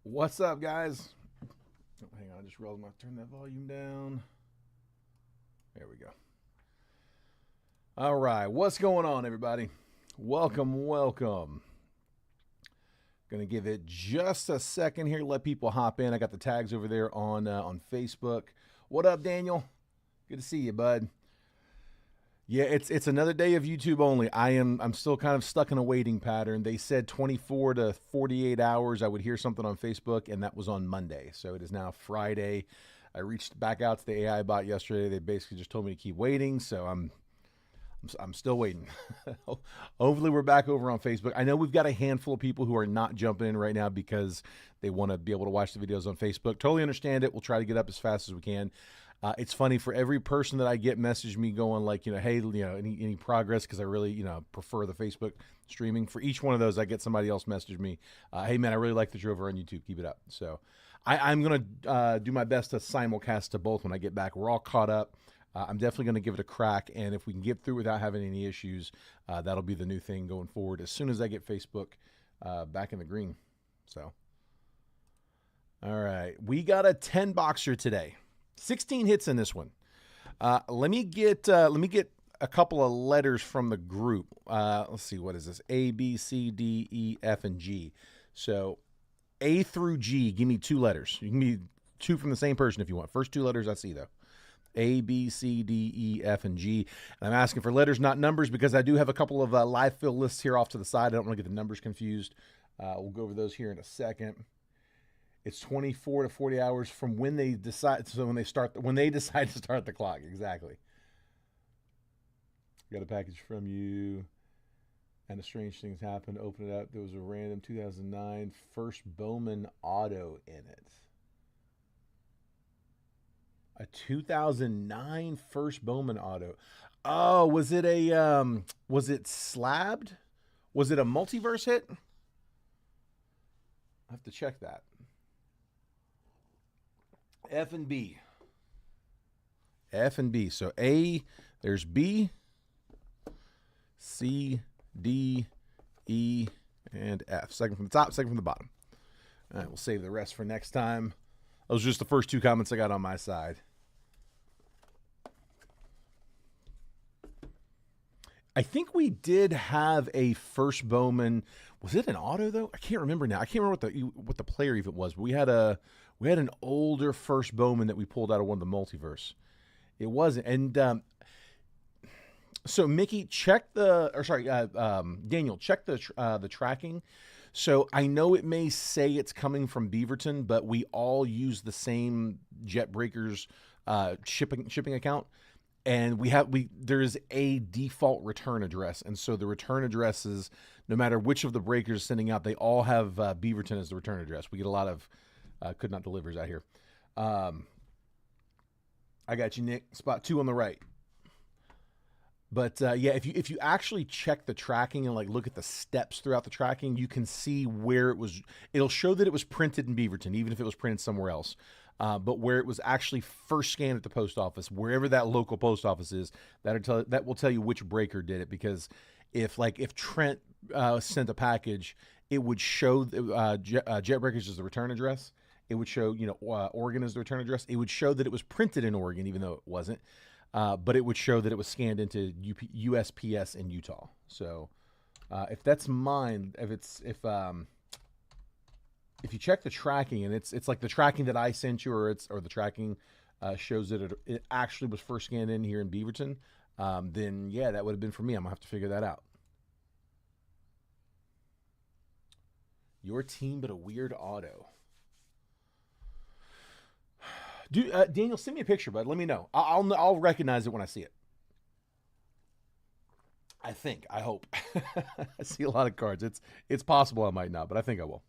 What's up, guys? Oh, hang on, I just realized I turn that volume down. There we go. All right, what's going on, everybody? Welcome. Gonna give it just a second here, let people hop in. I got the tags over there on Facebook. What up, Daniel? Good to see you, bud. Yeah, it's another day of YouTube only. I'm still kind of stuck in a waiting pattern. They said 24 to 48 hours I would hear something on Facebook, and that was on Monday. So it is now Friday. I reached back out to the AI bot yesterday. They basically just told me to keep waiting, so I'm still waiting. Hopefully we're back over on Facebook. I know we've got a handful of people who are not jumping in right now because they want to be able to watch the videos on Facebook. Totally understand it. We'll try to get up as fast as we can. It's funny, for every person that I get message me going like, hey, any progress, because I really, prefer the Facebook streaming. For each one of those, I get somebody else message me, hey, man, I really like that you're over on YouTube. Keep it up. So I'm going to do my best to simulcast to both when I get back. We're all caught up. I'm definitely going to give it a crack, and if we can get through without having any issues, that'll be the new thing going forward as soon as I get Facebook back in the green. So, all right, we got a 10 boxer today. 16 hits in this one. Let me get a couple of letters from the group. Let's see, what is this? A, B, C, D, E, F, and G. So A through G, give me 2 letters. You can be 2 from the same person if you want. First 2 letters I see, though. A, B, C, D, E, F, and G. And I'm asking for letters, not numbers, because I do have a couple of live fill lists here off to the side. I don't want to get the numbers confused. We'll go over those here in a second. It's 24 to 40 hours from when they decide. So when they decide to start the clock, exactly. Got a package from you, and a strange things happened. Open it up. There was a random 2009 first Bowman auto in it. A 2009 first Bowman auto. Oh, was it slabbed? Was it a multiverse hit? I have to check that. F and B. F and B. So A, there's B, C, D, E, and F. Second from the top, second from the bottom. All right, we'll save the rest for next time. Those are just the first 2 comments I got on my side. I think we did have a first Bowman. Was it an auto though? I can't remember now. I can't remember what the player even was. But we had an older first Bowman that we pulled out of one of the multiverse. It wasn't. And so Mickey, Daniel, check the tracking. So I know it may say it's coming from Beaverton, but we all use the same Jet Breakers shipping account. And there is a default return address. And so the return addresses, no matter which of the breakers is sending out, they all have Beaverton as the return address. We get a lot of could not delivers out here. I got you, Nick. Spot 2 on the right. But yeah, if you actually check the tracking and look at the steps throughout the tracking, you can see where it was. It'll show that it was printed in Beaverton, even if it was printed somewhere else. But where it was actually first scanned at the post office, wherever that local post office is, that will tell you which breaker did it. Because if Trent sent a package, it would show Jet Breakers as the return address. It would show Oregon as the return address. It would show that it was printed in Oregon, even though it wasn't. But it would show that it was scanned into USPS in Utah. So if that's mine, if you check the tracking and it's like the tracking that I sent you, or the tracking shows that it actually was first scanned in here in Beaverton, then yeah, that would have been for me. I'm gonna have to figure that out. Your team, but a weird auto. Daniel, send me a picture, bud. Let me know. I'll recognize it when I see it. I hope. I see a lot of cards. It's possible I might not, but I think I will.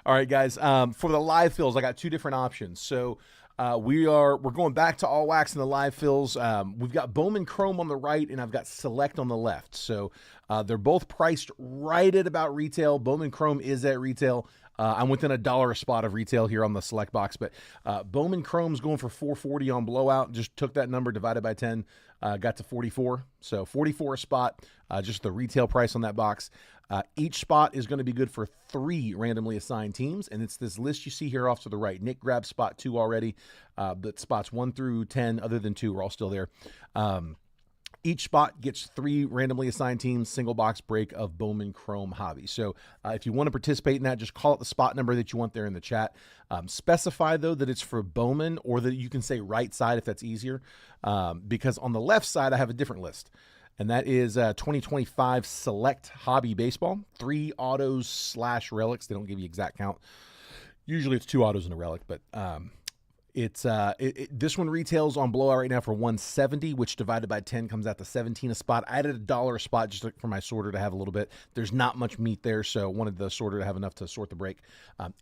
All right, guys. For the live fills, I got 2 different options. So we're going back to all wax in the live fills. We've got Bowman Chrome on the right, and I've got Select on the left. So they're both priced right at about retail. Bowman Chrome is at retail. I'm within $1 a spot of retail here on the select box, but Bowman Chrome's going for $4.40 on blowout. Just took that number, divided by 10, got to 44. So 44 a spot, just the retail price on that box. Each spot is going to be good for 3 randomly assigned teams, and it's this list you see here off to the right. Nick grabbed spot 2 already, but spots 1 through 10, other than 2, are all still there. Each spot gets 3 randomly assigned teams, single box break of Bowman Chrome Hobby. So if you want to participate in that, just call it the spot number that you want there in the chat. Specify, though, that it's for Bowman, or that you can say right side if that's easier, because on the left side, I have a different list. And that is 2025 Select Hobby Baseball. 3 autos / relics. They don't give you exact count. Usually it's 2 autos and a relic, but this one retails on blowout right now for $170, which divided by 10 comes out to 17 a spot. I added $1 a spot just for my sorter to have a little bit. There's not much meat there, so wanted the sorter to have enough to sort the break.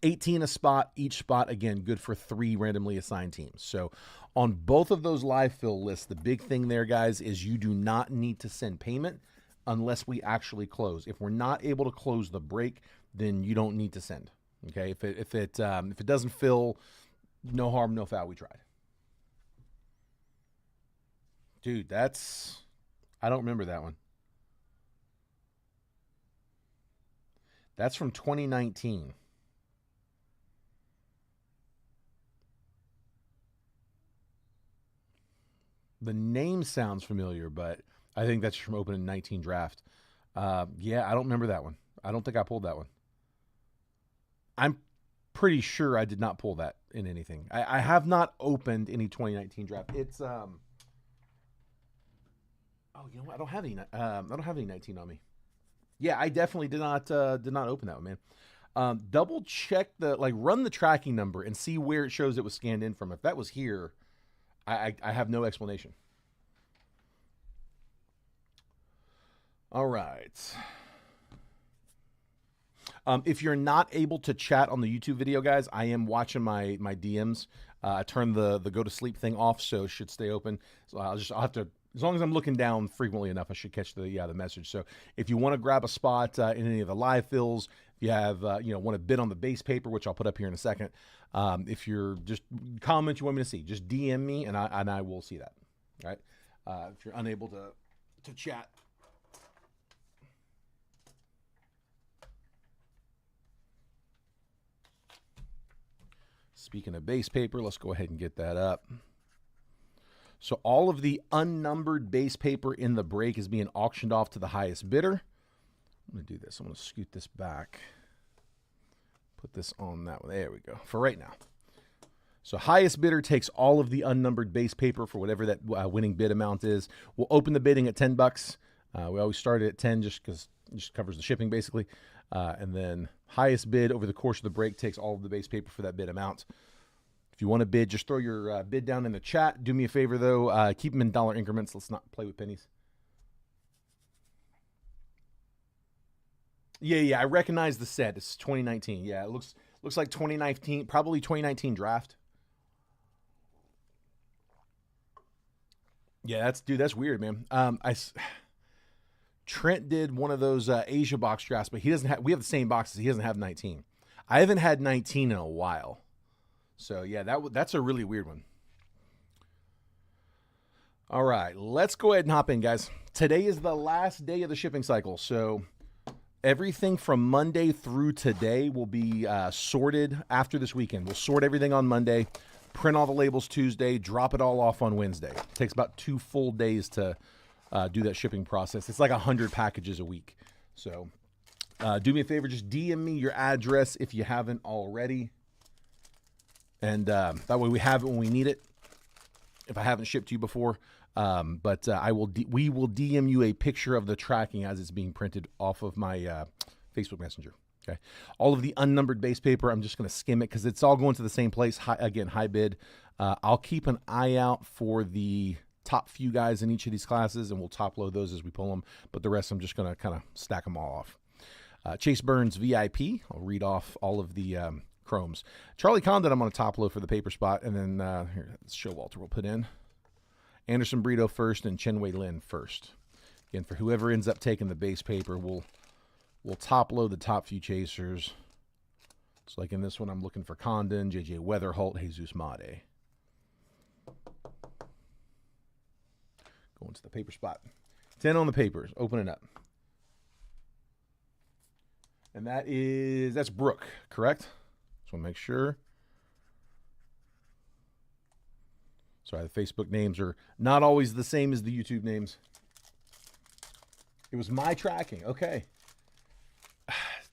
18 a spot. Each spot, again, good for 3 randomly assigned teams. So on both of those live fill lists, the big thing there, guys, is you do not need to send payment unless we actually close. If we're not able to close the break, then you don't need to send. Okay, if it doesn't fill, no harm, no foul. We tried. Dude, I don't remember that one. That's from 2019. The name sounds familiar, but I think that's from opening 19 draft. Yeah, I don't remember that one. I don't think I pulled that one. I'm pretty sure I did not pull that in anything. I have not opened any 2019 draft. It's oh, you know what? I don't have any 19 on me. Yeah, I definitely did not open that one, man. Double check run the tracking number and see where it shows it was scanned in from. If that was here, I have no explanation. All right. If you're not able to chat on the YouTube video, guys, I am watching my DMs. I turned the go to sleep thing off, so it should stay open. So I'll have to, as long as I'm looking down frequently enough, I should catch the message. So if you want to grab a spot in any of the live fills, if you have want to bid on the base paper, which I'll put up here in a second. If you're just comment you want me to see, just DM me and I will see that. All right. If you're unable to chat. Speaking of base paper, let's go ahead and get that up. So all of the unnumbered base paper in the break is being auctioned off to the highest bidder. I'm going to do this. I'm going to scoot this back. Put this on that one. There we go. For right now. So highest bidder takes all of the unnumbered base paper for whatever that winning bid amount is. We'll open the bidding at $10. We always start at 10 just because it just covers the shipping basically. And then highest bid over the course of the break takes all of the base paper for that bid amount. If you want to bid, just throw your bid down in the chat. Do me a favor, though. Keep them in dollar increments. Let's not play with pennies. Yeah, I recognize the set. It's 2019. Yeah, it looks like 2019, probably 2019 draft. Yeah, that's weird, man. Trent did one of those Asia box drafts, but he doesn't have. We have the same boxes. He doesn't have 19. I haven't had 19 in a while. So yeah, that's a really weird one. All right, let's go ahead and hop in, guys. Today is the last day of the shipping cycle, so everything from Monday through today will be sorted after this weekend. We'll sort everything on Monday, print all the labels Tuesday, drop it all off on Wednesday. It takes about 2 full days to do that shipping process. It's like 100 packages a week. So do me a favor, just DM me your address if you haven't already. And that way we have it when we need it. If I haven't shipped to you before, but we will DM you a picture of the tracking as it's being printed off of my Facebook Messenger. Okay. All of the unnumbered base paper, I'm just going to skim it because it's all going to the same place. High bid. I'll keep an eye out for the top few guys in each of these classes, and we'll top load those as we pull them. But the rest, I'm just going to kind of stack them all off. Chase Burns VIP. I'll read off all of the chromes. Charlie Condon, I'm going to top load for the paper spot, and then here, Showalter we'll put in. Anderson Brito first, and Chenwei Lin first. Again, for whoever ends up taking the base paper, we'll top load the top few chasers. So like in this one, I'm looking for Condon, J.J. Weatherholt, Jesus Made. Going to the paper spot. 10 on the papers. Open it up. And that's Brooke, correct? Just want to make sure. Sorry, the Facebook names are not always the same as the YouTube names. It was my tracking. Okay.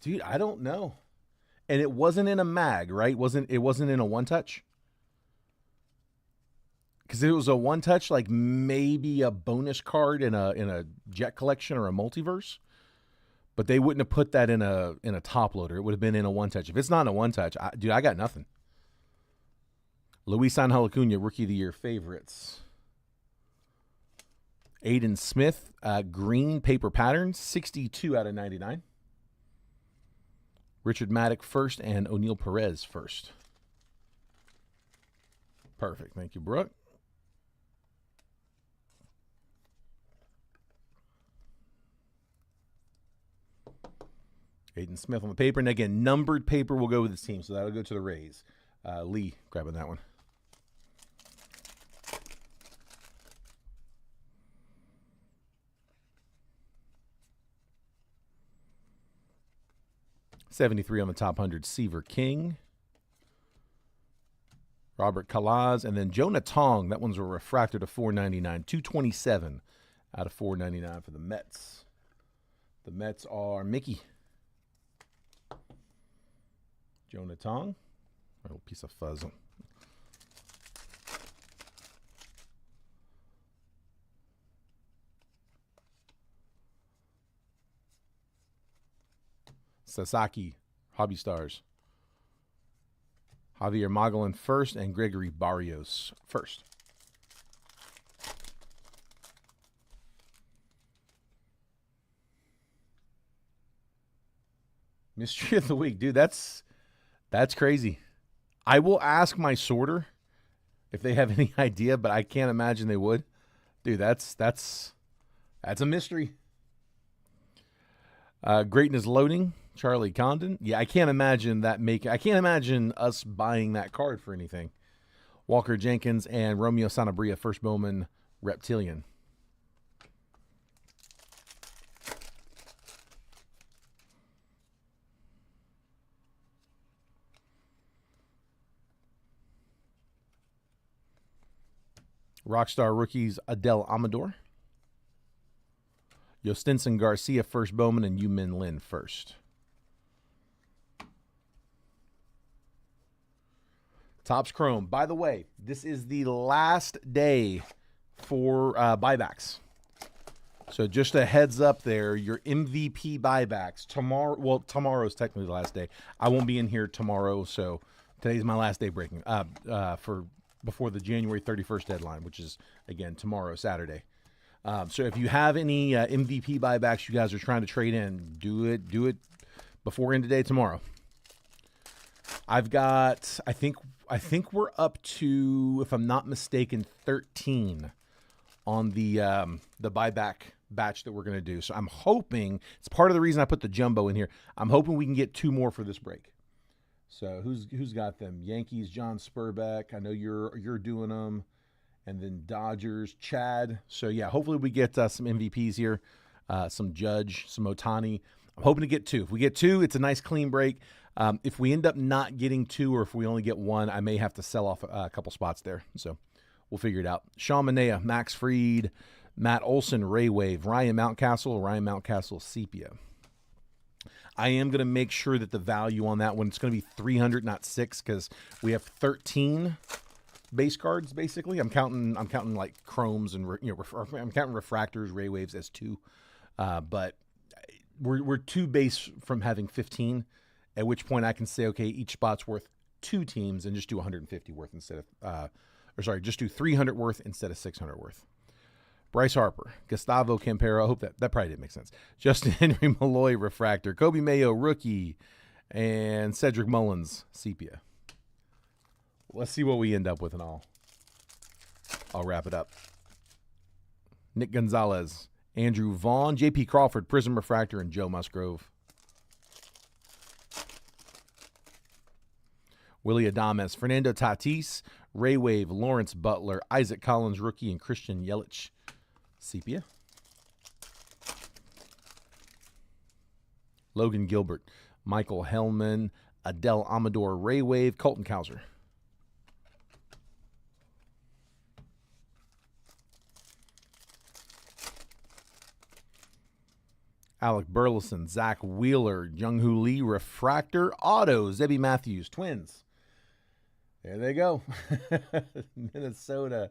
Dude, I don't know. And it wasn't in a mag, right? It wasn't in a one-touch? Because if it was a one-touch, like maybe a bonus card in a jet collection or a multiverse. But they wouldn't have put that in a top loader. It would have been in a one-touch. If it's not in a one-touch, dude, I got nothing. Luis Angel Acuna, Rookie of the Year favorites. Aiden Smith, green paper pattern, 62 out of 99. Richard Maddock first and O'Neal Perez first. Perfect. Thank you, Brooke. Aiden Smith on the paper. And again, numbered paper will go with this team, so that'll go to the Rays. Lee grabbing that one. $73 on the top 100, Seaver King. Robert Calaz, and then Jonah Tong. That one's a refractor to $4.99. $227 out of $4.99 for the Mets. The Mets are Mickey. Jonah Tong. A little piece of fuzz. Sasaki, Hobby Stars. Javier Mogollon first and Gregory Barrios first. Mystery of the week. Dude, that's crazy. I will ask my sorter if they have any idea, but I can't imagine they would. Dude, that's a mystery. Greatness Loading, Charlie Condon. Yeah, I can't imagine I can't imagine us buying that card for anything. Walker Jenkins and Romeo Sanabria, first Bowman Reptilian. Rockstar rookies, Adele Amador. Yostinson Garcia, first Bowman, and Yu-Min Lin first. Topps Chrome. By the way, this is the last day for buybacks. So just a heads up there, your MVP buybacks. Tomorrow's technically the last day. I won't be in here tomorrow, so today's my last day breaking before the January 31st deadline, which is, again, tomorrow, Saturday. So if you have any MVP buybacks you guys are trying to trade in, do it before end of day tomorrow. I've got, I think we're up to, if I'm not mistaken, 13 on the buyback batch that we're going to do. So I'm hoping, it's part of the reason I put the jumbo in here. I'm hoping we can get 2 more for this break. So who's got them? Yankees, John Spurbeck. I know you're doing them. And then Dodgers, Chad. So, yeah, hopefully we get some MVPs here, some Judge, some Ohtani. I'm hoping to get 2. If we get 2, it's a nice clean break. If we end up not getting 2 or if we only get 1, I may have to sell off a couple spots there. So we'll figure it out. Sean Manaea, Max Fried, Matt Olson, Ray Wave, Ryan Mountcastle, Sepia. I am going to make sure that the value on that one, it's going to be 300, not 6, because we have 13 base cards, basically. I'm counting like chromes and I'm counting refractors, Ray Waves as 2, but we're 2 base from having 15. At which point I can say, okay, each spot's worth 2 teams and just do 150 worth instead of, just do 300 worth instead of 600 worth. Bryce Harper, Gustavo Campero. I hope that probably didn't make sense. Justin Henry Malloy, refractor. Kobe Mayo, rookie, and Cedric Mullins, sepia. Let's see what we end up with, and I'll wrap it up. Nick Gonzalez, Andrew Vaughn, J.P. Crawford, Prism Refractor, and Joe Musgrove. Willie Adames, Fernando Tatis, Ray Wave, Lawrence Butler, Isaac Collins, rookie, and Christian Yelich, sepia. Logan Gilbert, Michael Hellman, Adele Amador, Ray Wave, Colton Cowser. Alec Burleson, Zach Wheeler, Jung-Hoo Lee, refractor, auto, Zebby Matthews, Twins. There they go. Minnesota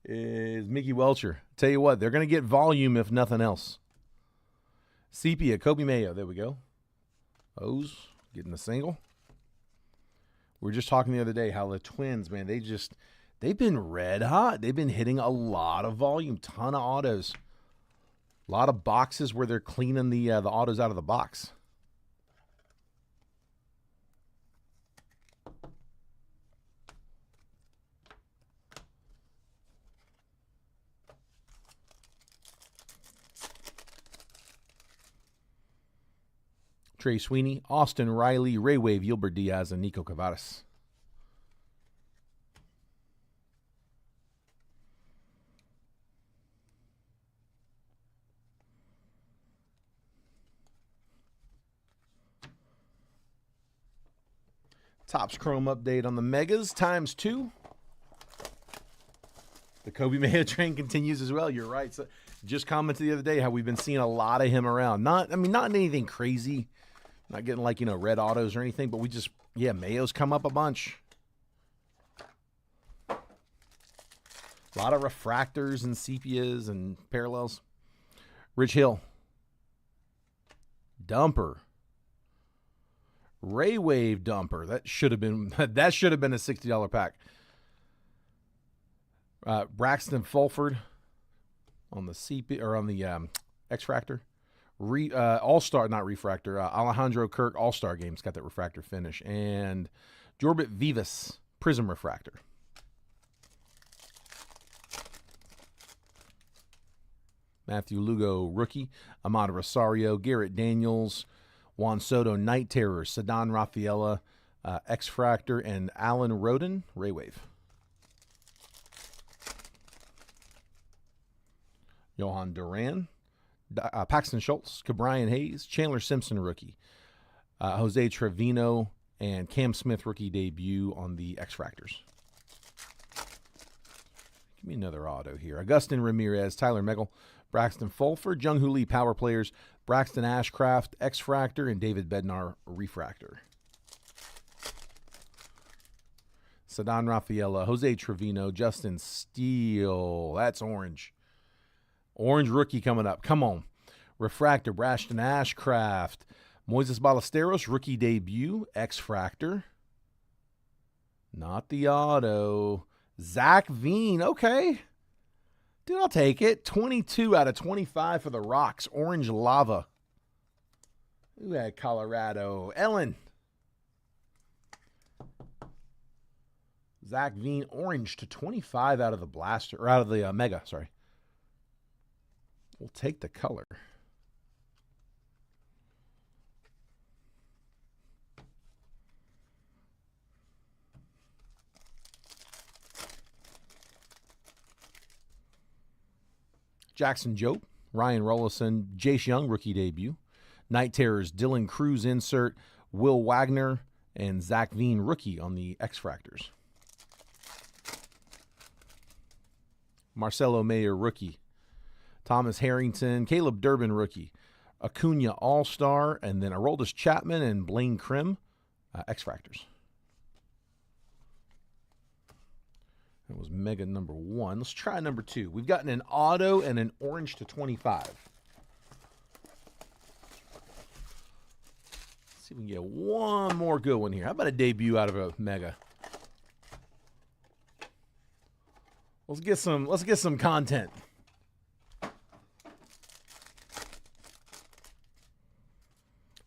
is Mickey Welcher. Tell you what, they're going to get volume if nothing else. Sepia, Kobe Mayo. There we go. O's getting a single. We were just talking the other day how the Twins, man, they've been red hot. They've been hitting a lot of volume, ton of autos. A lot of boxes where they're cleaning the autos out of the box. Trey Sweeney, Austin Riley, Ray Wave, Gilbert Diaz, and Nico Cavadas. Topps Chrome update on the Megas ×2. The Kobe Mayo train continues as well. You're right. So just commented the other day how we've been seeing a lot of him around. Not anything crazy. Not getting like, red autos or anything, but Mayo's come up a bunch. A lot of refractors and sepias and parallels. Rich Hill. Dumper. Ray Wave Dumper. That should have been a $60 pack. Braxton Fulford on the sepia or on the X-Fractor. All-Star, not refractor. Alejandro Kirk All-Star Games got that refractor finish. And Jorbit Vivas Prism Refractor. Matthew Lugo, rookie. Amado Rosario, Garrett Daniels, Juan Soto, Night Terror, Ceddanne Rafaela, X-Fractor, and Alan Roden, Ray Wave. Johan Duran, Paxton Schultz, Cabrian Hayes, Chandler Simpson, rookie. Jose Trevino, and Cam Smith, rookie debut on the X-Fractors. Give me another auto here. Augustin Ramirez, Tyler Megal, Braxton Fulford, Jung-Hoo Lee, Power Players, Braxton Ashcraft, X-Fractor, and David Bednar, Refractor. Ceddanne Rafaela, Jose Trevino, Justin Steele. That's orange. Orange rookie coming up. Come on. Refractor, Braxton Ashcraft. Moises Ballesteros, rookie debut, X-Fractor. Not the auto. Zach Veen, okay. Dude, I'll take it. 22 out of 25 for the Rocks. Orange Lava. Ooh, that Colorado. Ellen. Zach Veen, orange to 25 out of the blaster, or out of the Mega, sorry. We'll take the color. Jackson Jobe, Ryan Rollison, Jace Young, rookie debut. Night Terrors, Dylan Cruz insert, Will Wagner, and Zach Veen, rookie on the X-Fractors. Marcelo Mayer, rookie. Thomas Harrington, Caleb Durbin, rookie. Acuna, All-Star, and then Aroldis Chapman and Blaine Krim, X-Fractors. That was Mega number 1. Let's try number 2. We've gotten an auto and an orange to 25. Let's see if we can get one more good one here. How about a debut out of a Mega? Let's get some content.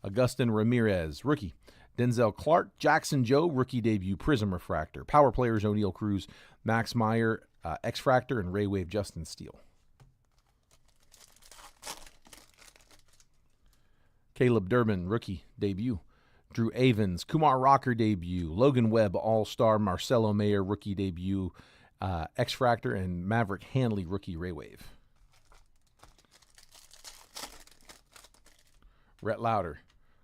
Augustin Ramirez, rookie. Denzel Clark, Jackson Joe, rookie debut, Prism Refractor. Power Players, O'Neal Cruz, Max Meyer, X-Fractor, and Ray Wave, Justin Steele. Caleb Durbin, rookie debut. Drew Avens, Kumar Rocker debut, Logan Webb All-Star, Marcelo Mayer rookie debut, X-Fractor, and Maverick Hanley rookie Ray Wave. Rhett Lauder,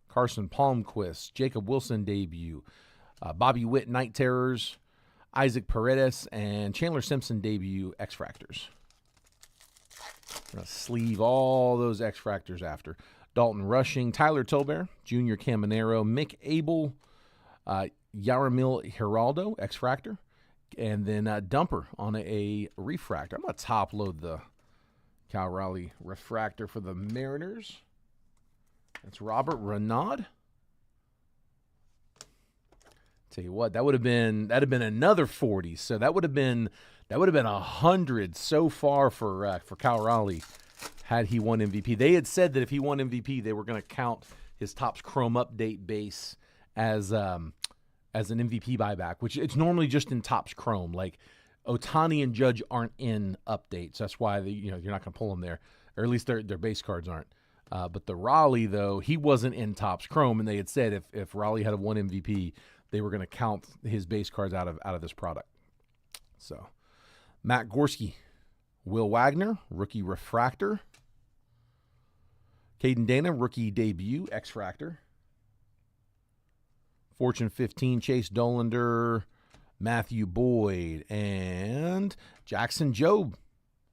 Carson Palmquist, Jacob Wilson debut, Bobby Witt Night Terrors, Isaac Paredes, and Chandler Simpson debut X-Fractors. Going to sleeve all those X-Fractors after. Dalton Rushing, Tyler Tolbear, Junior Caminero, Mick Abel, Yaramil Geraldo, X-Fractor, and then Dumper on a refractor. I'm going to top load the Cal Raleigh refractor for the Mariners. That's Robert Renaud. Tell you what, that'd have been another 40. So that would have been 100 so far for Cal Raleigh had he won MVP. They had said that if he won MVP, they were going to count his Topps Chrome Update base as an MVP buyback, which it's normally just in Topps Chrome. Like Ohtani and Judge aren't in updates. That's why you're not going to pull them there, or at least their base cards aren't. But the Raleigh, though, he wasn't in Topps Chrome, and they had said if Raleigh had won MVP, they were going to count his base cards out of this product. So Matt Gorski, Will Wagner, rookie refractor. Caden Dana, rookie debut, X-Fractor. Fortune 15, Chase Dolander, Matthew Boyd, and Jackson Jobe.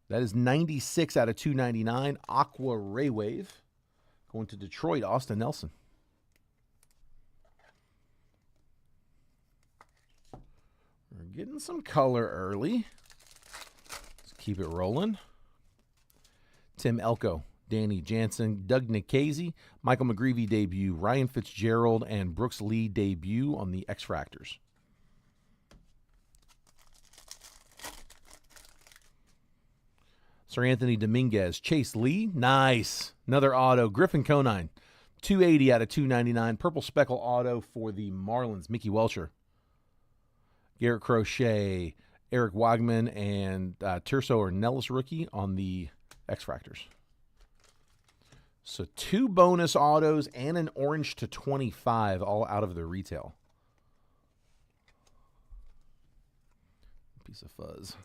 That is 96 out of 299. Aqua Ray Wave. Going to Detroit, Austin Nelson. We're getting some color early. Let's keep it rolling. Tim Elko, Danny Jansen, Doug Nikhazy, Michael McGreevy debut, Ryan Fitzgerald, and Brooks Lee debut on the X-Fractors. Sir Anthony Dominguez, Chase Lee, nice. Another auto, Griffin Conine, 280 out of 299. Purple Speckle auto for the Marlins, Mickey Welcher. Garrett Crochet, Eric Wagman, and Tirso Ornelas rookie on the X-Fractors. So 2 bonus autos and an orange to 25 all out of the retail. Piece of fuzz.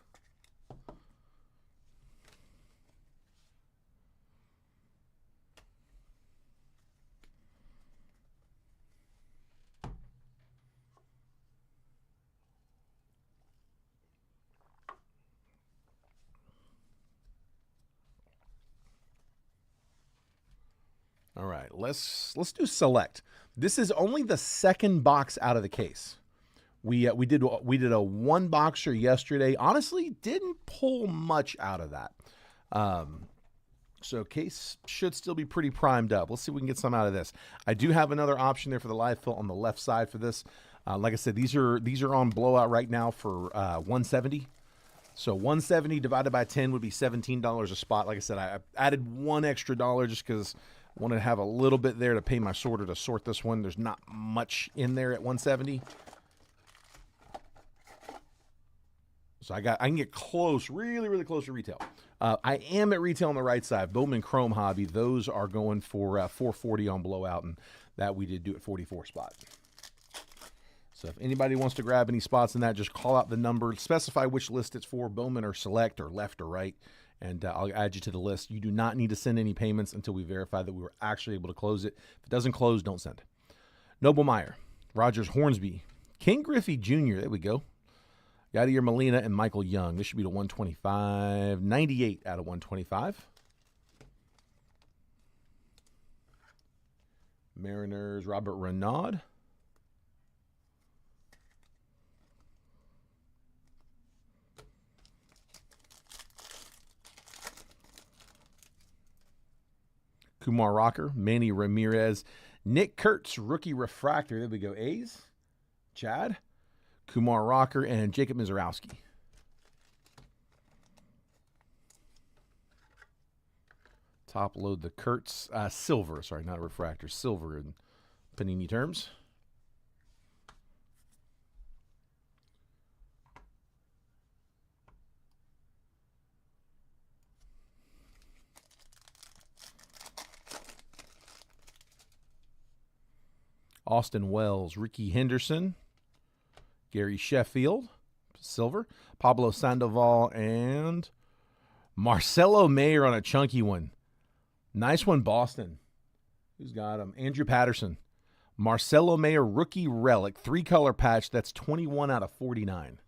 All right, let's do select. This is only the second box out of the case. We did a one boxer yesterday. Honestly, didn't pull much out of that. So case should still be pretty primed up. Let's see if we can get some out of this. I do have another option there for the live fill on the left side for this. Like I said, these are on blowout right now for 170. So 170 divided by 10 would be $17 a spot. Like I said, I added $1 extra just because I wanted to have a little bit there to pay my sorter to sort this one. There's not much in there at 170. So I can get close, really, really close to retail. I am at retail on the right side. Bowman Chrome Hobby, those are going for $440 on blowout, and that we did do at 44 spot. So if anybody wants to grab any spots in that, just call out the number, specify which list it's for, Bowman or Select or left or right, and I'll add you to the list. You do not need to send any payments until we verify that we were actually able to close it. If it doesn't close, don't send. Noble Meyer, Rogers Hornsby, King Griffey Jr., there we go. Yadier Molina and Michael Young. This should be the 125. 98 out of 125. Mariners, Robert Renaud. Kumar Rocker, Manny Ramirez. Nick Kurtz, rookie refractor. There we go. A's. Chad. Kumar Rocker, and Jacob Mizorowski. Top load the Kurtz. Silver, sorry, not a refractor. Silver in Panini terms. Austin Wells, Ricky Henderson, Gary Sheffield, silver, Pablo Sandoval, and Marcelo Mayer on a chunky one. Nice one, Boston. Who's got him? Andrew Patterson. Marcelo Mayer rookie relic, 3-color patch. That's 21 out of 49.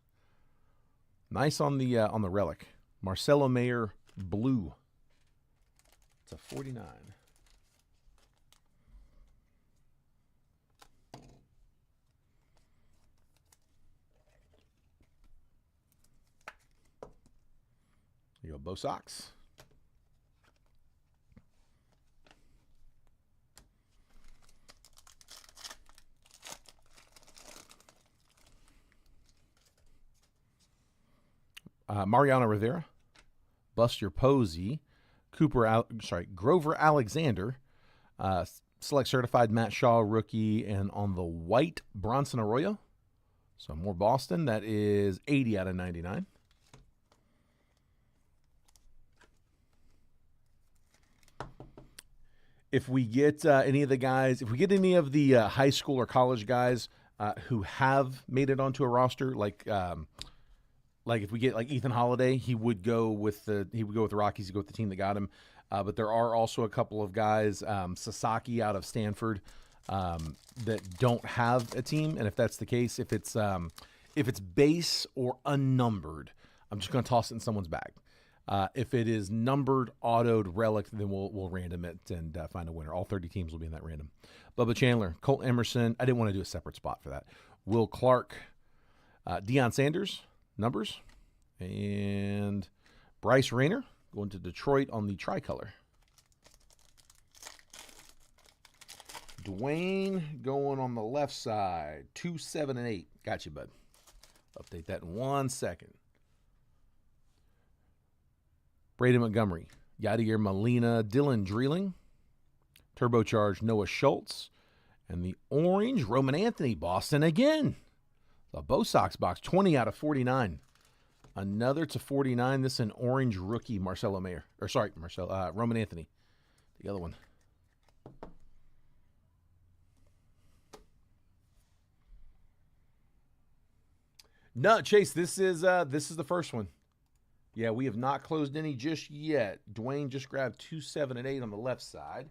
Nice on the relic. Marcelo Mayer blue. It's a 49. Here you go, Bo Sox. Mariano Rivera, Buster Posey, Grover Alexander, select certified Matt Shaw rookie, and on the white, Bronson Arroyo. So more Boston. That is 80 out of 99. If we get any of the guys, if we get any of the high school or college guys who have made it onto a roster, like if we get like Ethan Holiday, he would go with the Rockies. He'd go with the team that got him. But there are also a couple of guys, Sasaki out of Stanford, that don't have a team. And if that's the case, if it's base or unnumbered, I'm just going to toss it in someone's bag. If it is numbered, autoed, relic, then we'll random it and find a winner. All 30 teams will be in that random. Bubba Chandler, Colt Emerson. I didn't want to do a separate spot for that. Will Clark, Deion Sanders, numbers, and Bryce Rayner going to Detroit on the tricolor. Dwayne going on the left side, 2, 7, and 8. Got you, bud. Update that in 1 second. Braden Montgomery, Yadier Molina, Dylan Dreeling, turbocharged Noah Schultz, and the orange Roman Anthony, Boston again. The Bo Sox box, 20 out of 49. Another to 49. This is an orange rookie, Roman Anthony. The other one. No, Chase, this is the first one. Yeah, we have not closed any just yet. Dwayne just grabbed 2, 7, and 8 on the left side.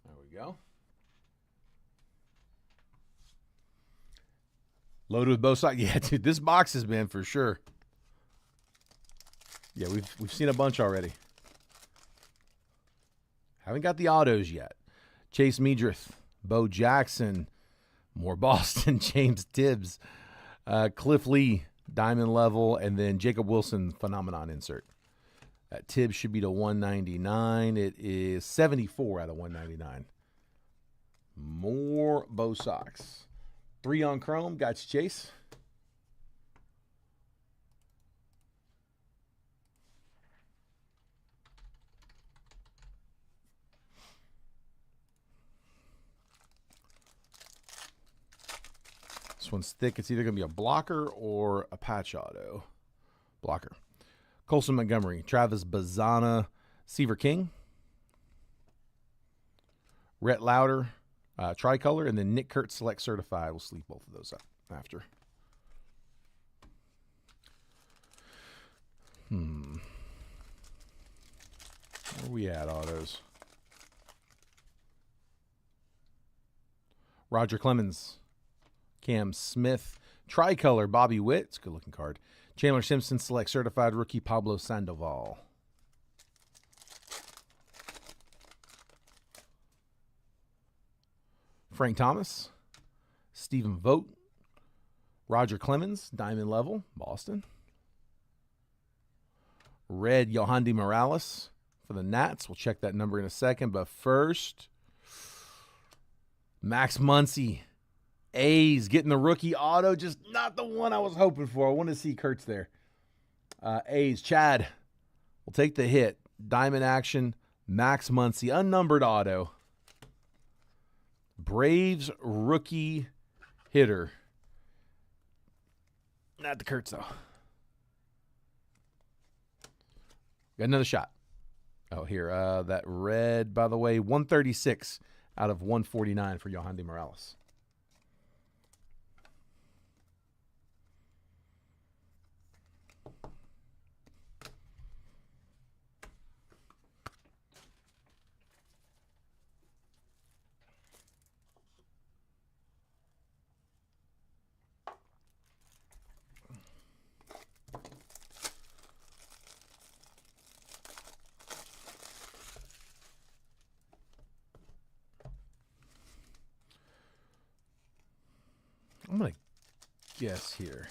There we go. Loaded with both sides. Yeah, dude, this box has been for sure. Yeah, we've seen a bunch already. Haven't got the autos yet. Chase Meadrith, Bo Jackson, more Boston, James Tibbs, Cliff Lee, diamond level, and then Jacob Wilson, phenomenon insert. That Tibbs should be to 199. It is 74 out of 199. More Bo Sox. 3 on chrome. Got you, Chase. This one's thick. It's either going to be a blocker or a patch auto. Blocker. Colson Montgomery, Travis Bazana, Seaver King, Rhett Lauder, tricolor, and then Nick Kurtz select certified. We'll sleep both of those up after. Where are we at, autos? Roger Clemens, Cam Smith, tricolor, Bobby Witt. It's a good-looking card. Chandler Simpson, select certified rookie, Pablo Sandoval. Frank Thomas, Stephen Vogt, Roger Clemens, diamond level, Boston. Red Yohandy Morales for the Nats. We'll check that number in a second, but first, Max Muncy. A's getting the rookie auto, just not the one I was hoping for. I wanted to see Kurtz there. A's, Chad will take the hit. Diamond action, Max Muncy, unnumbered auto. Braves rookie hitter. Not the Kurtz, though. Got another shot. Oh, here. That red, by the way, 136 out of 149 for Yohandy Morales. I'm going to guess here.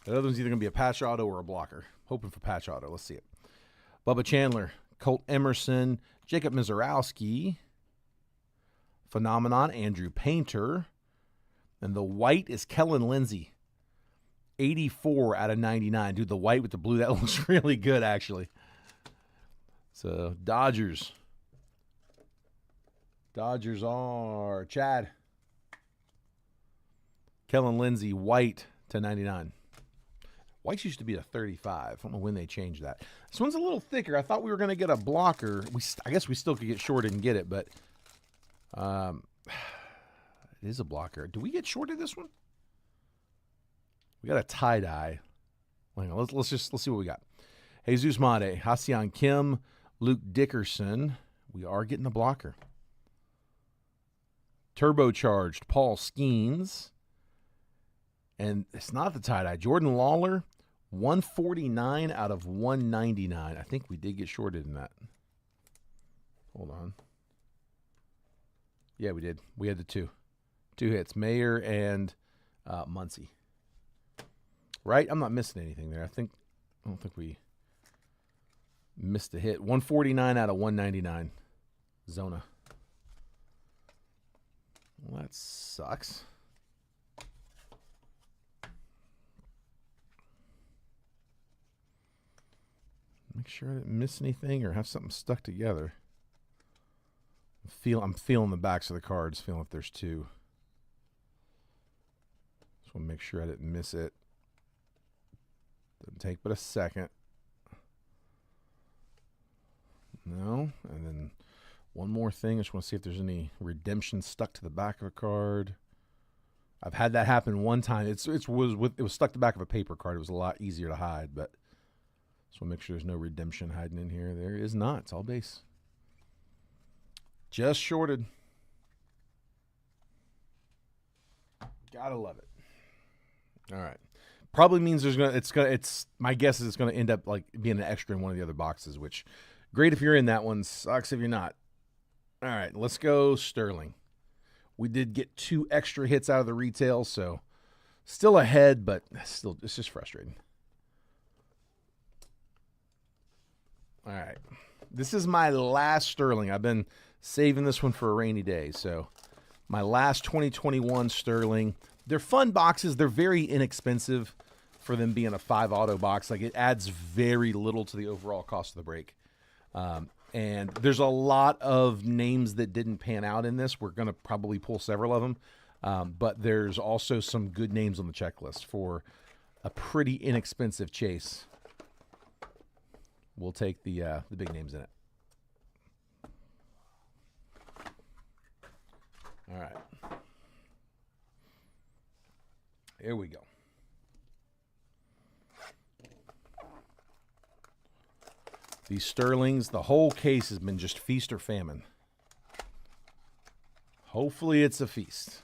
The other one's either going to be a patch auto or a blocker. Hoping for patch auto. Let's see it. Bubba Chandler, Colt Emerson, Jacob Mizorowski, Phenomenon, Andrew Painter, and the white is Kellen Lindsay. 84 out of 99. Dude, the white with the blue, that looks really good, actually. So, Dodgers. Dodgers are Chad. Kellen Lindsay, white to 99. Whites used to be a 35. I don't know when they changed that. This one's a little thicker. I thought we were going to get a blocker. I guess we still could get shorted and get it, but it is a blocker. Do we get shorted this one? We got a tie-dye. Hang on, let's see what we got. Jesus Made, Ha-Seong Kim, Luke Dickerson. We are getting a blocker. Turbocharged, Paul Skeens. And it's not the tie-dye. Jordan Lawler, 149 out of 199. I think we did get shorted in that. Hold on. Yeah, we did. We had the two hits, Mayer and Muncy. Right? I'm not missing anything there. I don't think we missed a hit. 149 out of 199. Zona. Well, that sucks. Make sure I didn't miss anything or have something stuck together. I'm feeling the backs of the cards, feeling if there's two. Just want to make sure I didn't miss it. Doesn't take but a second. No. And then one more thing. I just want to see if there's any redemption stuck to the back of a card. I've had that happen one time. It was stuck to the back of a paper card. It was a lot easier to hide, but just want to make sure there's no redemption hiding in here. There is not. It's all base. Just shorted. Gotta love it. All right. Probably means my guess is it's gonna end up like being an extra in one of the other boxes, which great if you're in that one, sucks if you're not. All right, let's go Sterling. We did get 2 extra hits out of the retail, so still ahead, but still it's just frustrating. All right. This is my last Sterling. I've been saving this one for a rainy day. So my last 2021 Sterling. They're fun boxes. They're very inexpensive for them being a 5 auto box. Like, it adds very little to the overall cost of the break. And there's a lot of names that didn't pan out in this. We're going to probably pull several of them. But there's also some good names on the checklist for a pretty inexpensive chase. We'll take the big names in it. All right. Here we go. These Sterlings, the whole case has been just feast or famine. Hopefully it's a feast.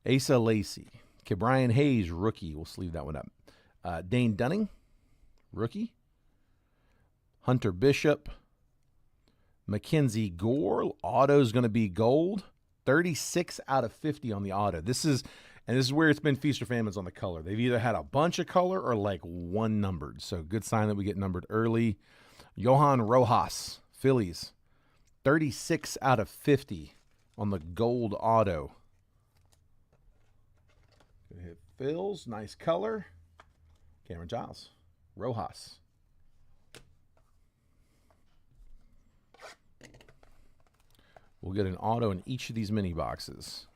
Asa Lacy. Ke'Bryan Hayes, rookie. We'll sleeve that one up. Dane Dunning, rookie. Hunter Bishop. Mackenzie Gore. Auto's going to be gold. 36 out of 50 on the auto. This is where it's been feast or famines on the color. They've either had a bunch of color or like one numbered. So good sign that we get numbered early. Johan Rojas, Phillies. 36 out of 50 on the gold auto. Gonna hit Phils. Nice color. Cameron Giles. Rojas. We'll get an auto in each of these mini boxes.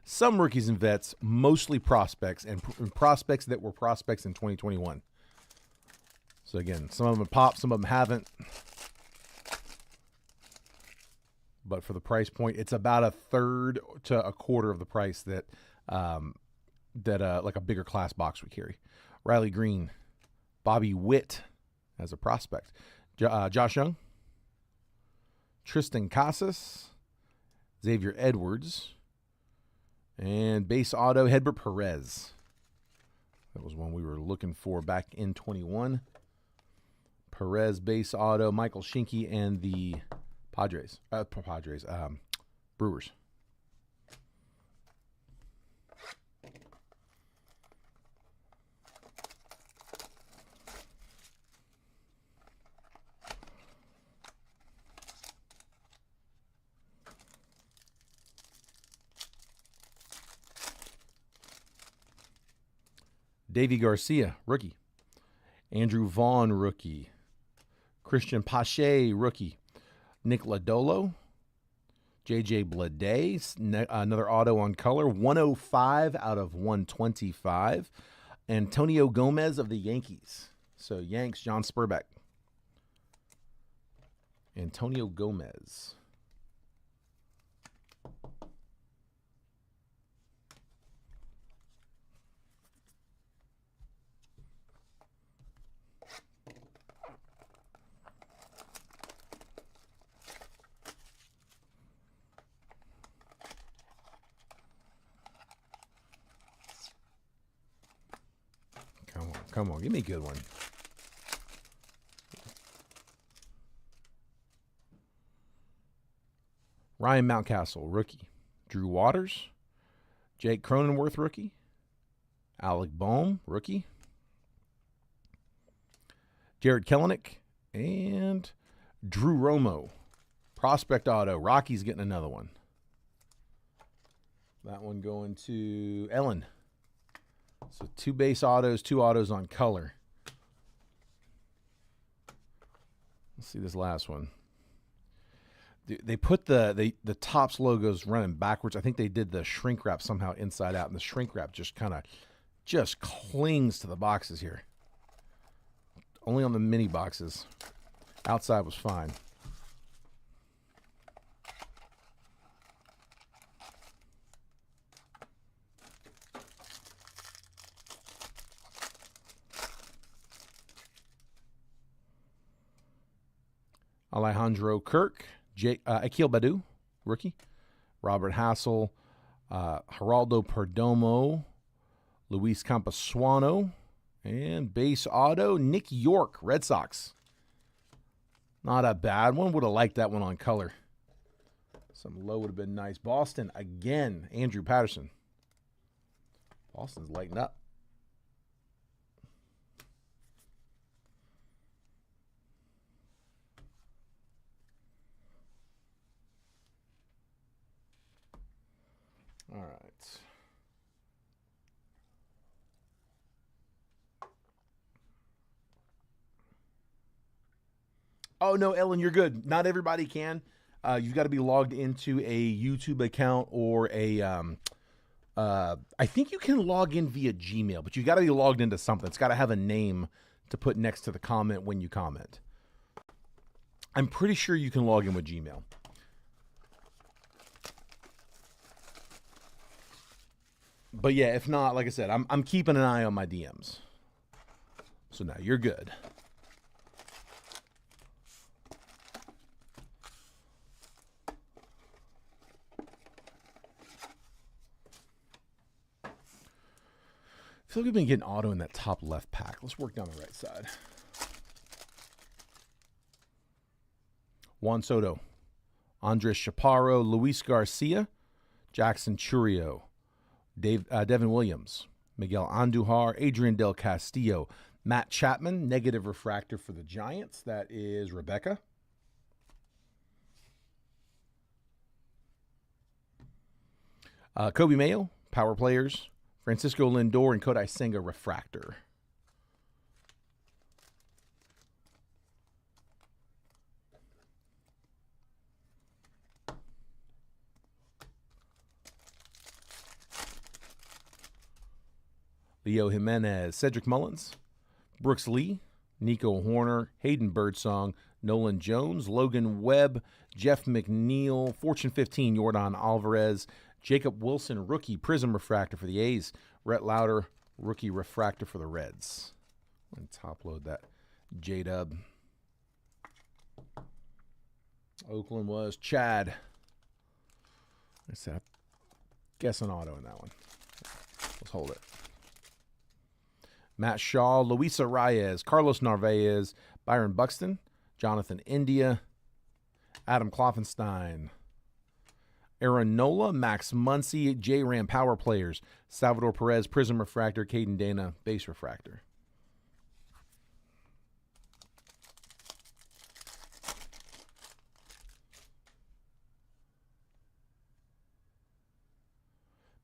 some rookies and vets, mostly prospects, and prospects that were prospects in 2021. So again, some of them have popped, some of them haven't. But for the price point, it's about a third to a quarter of the price that like a bigger class box would carry. Riley Green, Bobby Witt as a prospect, Josh Young, Tristan Casas, Xavier Edwards, and base auto, Hedbert Perez. That was one we were looking for back in 21. Perez base auto, Michael Shinky, and the Brewers. Davy Garcia, rookie. Andrew Vaughn, rookie. Christian Pache, rookie. Nick Lodolo. J.J. Bleday, another auto on color. 105 out of 125. Antonio Gomez of the Yankees. So Yanks, John Spurbeck. Antonio Gomez. Come on, give me a good one. Ryan Mountcastle, rookie. Drew Waters. Jake Cronenworth, rookie. Alec Boehm, rookie. Jared Kelenic. And Drew Romo. Prospect auto. Rocky's getting another one. That one going to Ellen. So 2 base autos, 2 autos on color. Let's see this last one. They put the Topps logos running backwards. I think they did the shrink wrap somehow inside out, and the shrink wrap just clings to the boxes here. Only on the mini boxes. Outside was fine. Alejandro Kirk, Akil Baddoo, rookie. Robert Hassel, Geraldo Perdomo, Luis Campasuano, and base auto, Nick York, Red Sox. Not a bad one. Would have liked that one on color. Some low would have been nice. Boston, again, Andrew Patterson. Boston's lighting up. All right. Oh, no, Ellen, you're good. Not everybody can. You've got to be logged into a YouTube account or a I think you can log in via Gmail, but you've got to be logged into something. It's got to have a name to put next to the comment when you comment. I'm pretty sure you can log in with Gmail. But yeah, if not, like I said, I'm keeping an eye on my DMs. So now you're good. I feel like we've been getting auto in that top left pack. Let's work down the right side. Juan Soto, Andres Chaparro, Luis Garcia, Jackson Churio, Devin Williams, Miguel Andujar, Adrian Del Castillo, Matt Chapman, negative refractor for the Giants. That is Rebecca. Kobe Mayo, power players, Francisco Lindor, and Kodai Senga, refractor. Leo Jimenez, Cedric Mullins, Brooks Lee, Nico Horner, Hayden Birdsong, Nolan Jones, Logan Webb, Jeff McNeil, Fortune 15, Yordan Alvarez, Jacob Wilson, rookie Prism Refractor for the A's, Rhett Lauder, rookie Refractor for the Reds. I'm going to top load that J-Dub. Oakland was Chad. I said, I guess an auto in that one. Let's hold it. Matt Shaw, Luisa Reyes, Carlos Narvaez, Byron Buxton, Jonathan India, Adam Kloffenstein, Aaron Nola, Max Muncy, J-Ram Power Players, Salvador Perez, Prism Refractor, Caden Dana, Base Refractor.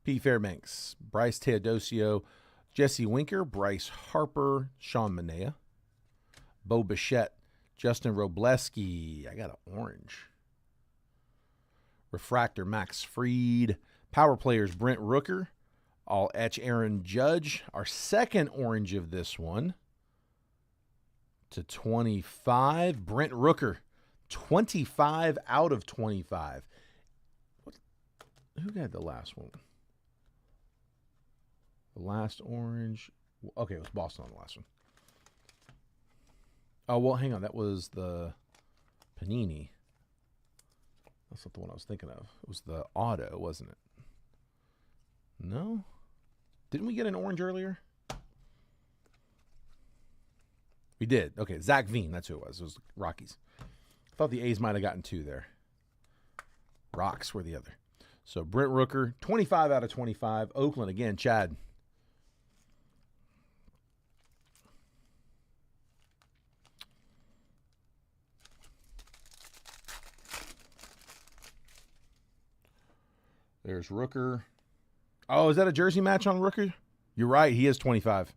P. Fairbanks, Bryce Teodosio, Jesse Winker, Bryce Harper, Sean Manea, Bo Bichette, Justin Robleski. I got an orange. Refractor, Max Fried. Power Players, Brent Rooker. All etch, Aaron Judge. Our second orange of this one to 25. Brent Rooker, 25 out of 25. Who got the last one? The last orange. Okay, it was Boston on the last one. Oh, well, hang on. That was the Panini. That's not the one I was thinking of. It was the auto, wasn't it? No? Didn't we get an orange earlier? We did. Okay, Zach Veen. That's who it was. It was Rockies. I thought the A's might have gotten two there. Rocks were the other. So Brent Rooker, 25 out of 25. Oakland again, Chad. There's Rooker. Oh, is that a jersey match on Rooker? You're right. He is 25.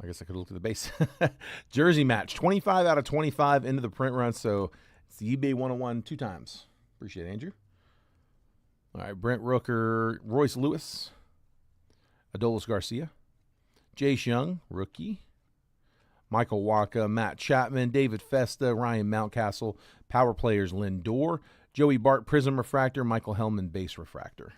I guess I could look at the base. Jersey match. 25 out of 25 into the print run. So it's the eBay 101 two times. Appreciate it, Andrew. All right, Brent Rooker, Royce Lewis, Adolis Garcia, Jace Young, rookie, Michael Waka, Matt Chapman, David Festa, Ryan Mountcastle, Power Players, Lindor, Joey Bart, Prism Refractor, Michael Hellman, Base Refractor.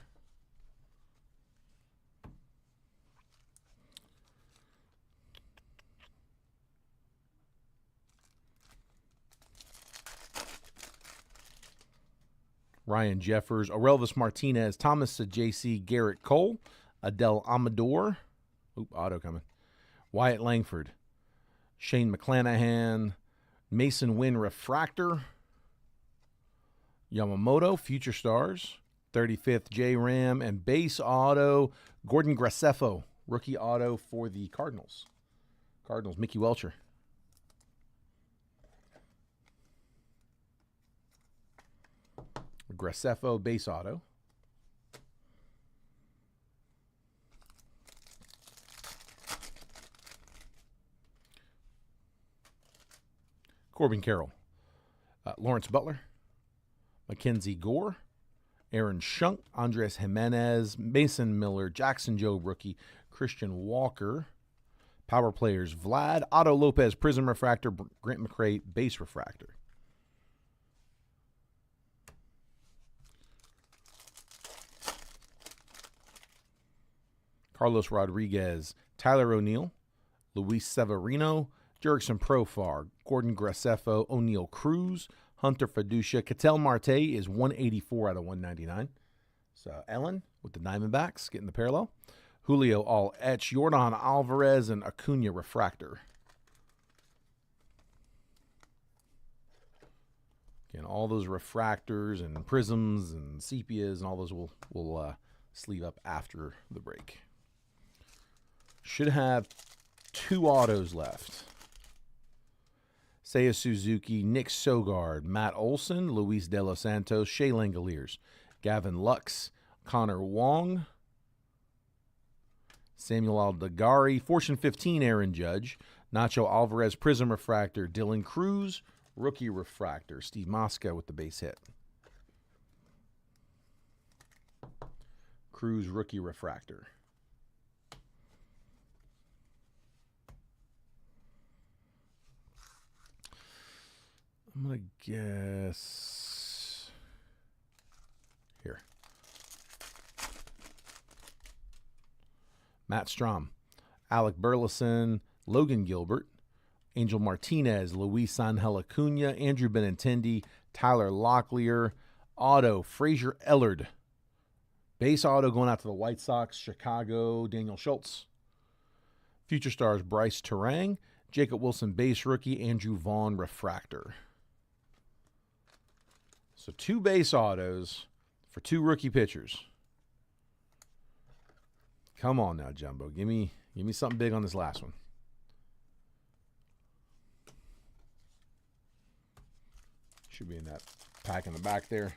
Ryan Jeffers, Aurelvis Martinez, Thomas Sajaci, Garrett Cole, Adele Amador, auto coming, Wyatt Langford, Shane McClanahan, Mason Wynn Refractor, Yamamoto, Future Stars, 35th J-Ram, and base auto, Gordon Graceffo, rookie auto for the Cardinals. Mickey Welcher. Graceffo, base auto. Corbin Carroll. Lawrence Butler. Mackenzie Gore. Aaron Schunk. Andres Jimenez. Mason Miller. Jackson Jobe, rookie. Christian Walker. Power Players, Vlad. Otto Lopez, Prism Refractor. Grant McCray, Base Refractor. Carlos Rodriguez, Tyler O'Neill, Luis Severino, Jurickson Profar, Gordon Graceffo, O'Neill Cruz, Hunter Fiducia. Ketel Marte is 184 out of 199. So Ellen with the Diamondbacks getting the parallel. Julio all etch, Yordan Alvarez, and Acuna Refractor. Again, all those refractors and prisms and sepias and all those will sleeve up after the break. Should have two autos left. Seiya Suzuki, Nick Sogard, Matt Olson, Luis De Los Santos, Shea Langoliers, Gavin Lux, Connor Wong, Samuel Aldegari, Fortune 15, Aaron Judge, Nacho Alvarez, Prism Refractor, Dylan Cruz, Rookie Refractor, Steve Mosca with the base hit. Cruz, Rookie Refractor. I'm going to guess here. Matt Strom, Alec Burleson, Logan Gilbert, Angel Martinez, Luis Angel Acuna, Andrew Benintendi, Tyler Locklear, auto, Frazier Ellard. Base auto going out to the White Sox, Chicago, Daniel Schultz. Future stars, Bryce Terang, Jacob Wilson, base rookie, Andrew Vaughn, refractor. So 2 base autos for 2 rookie pitchers. Come on now, Jumbo. Give me something big on this last one. Should be in that pack in the back there.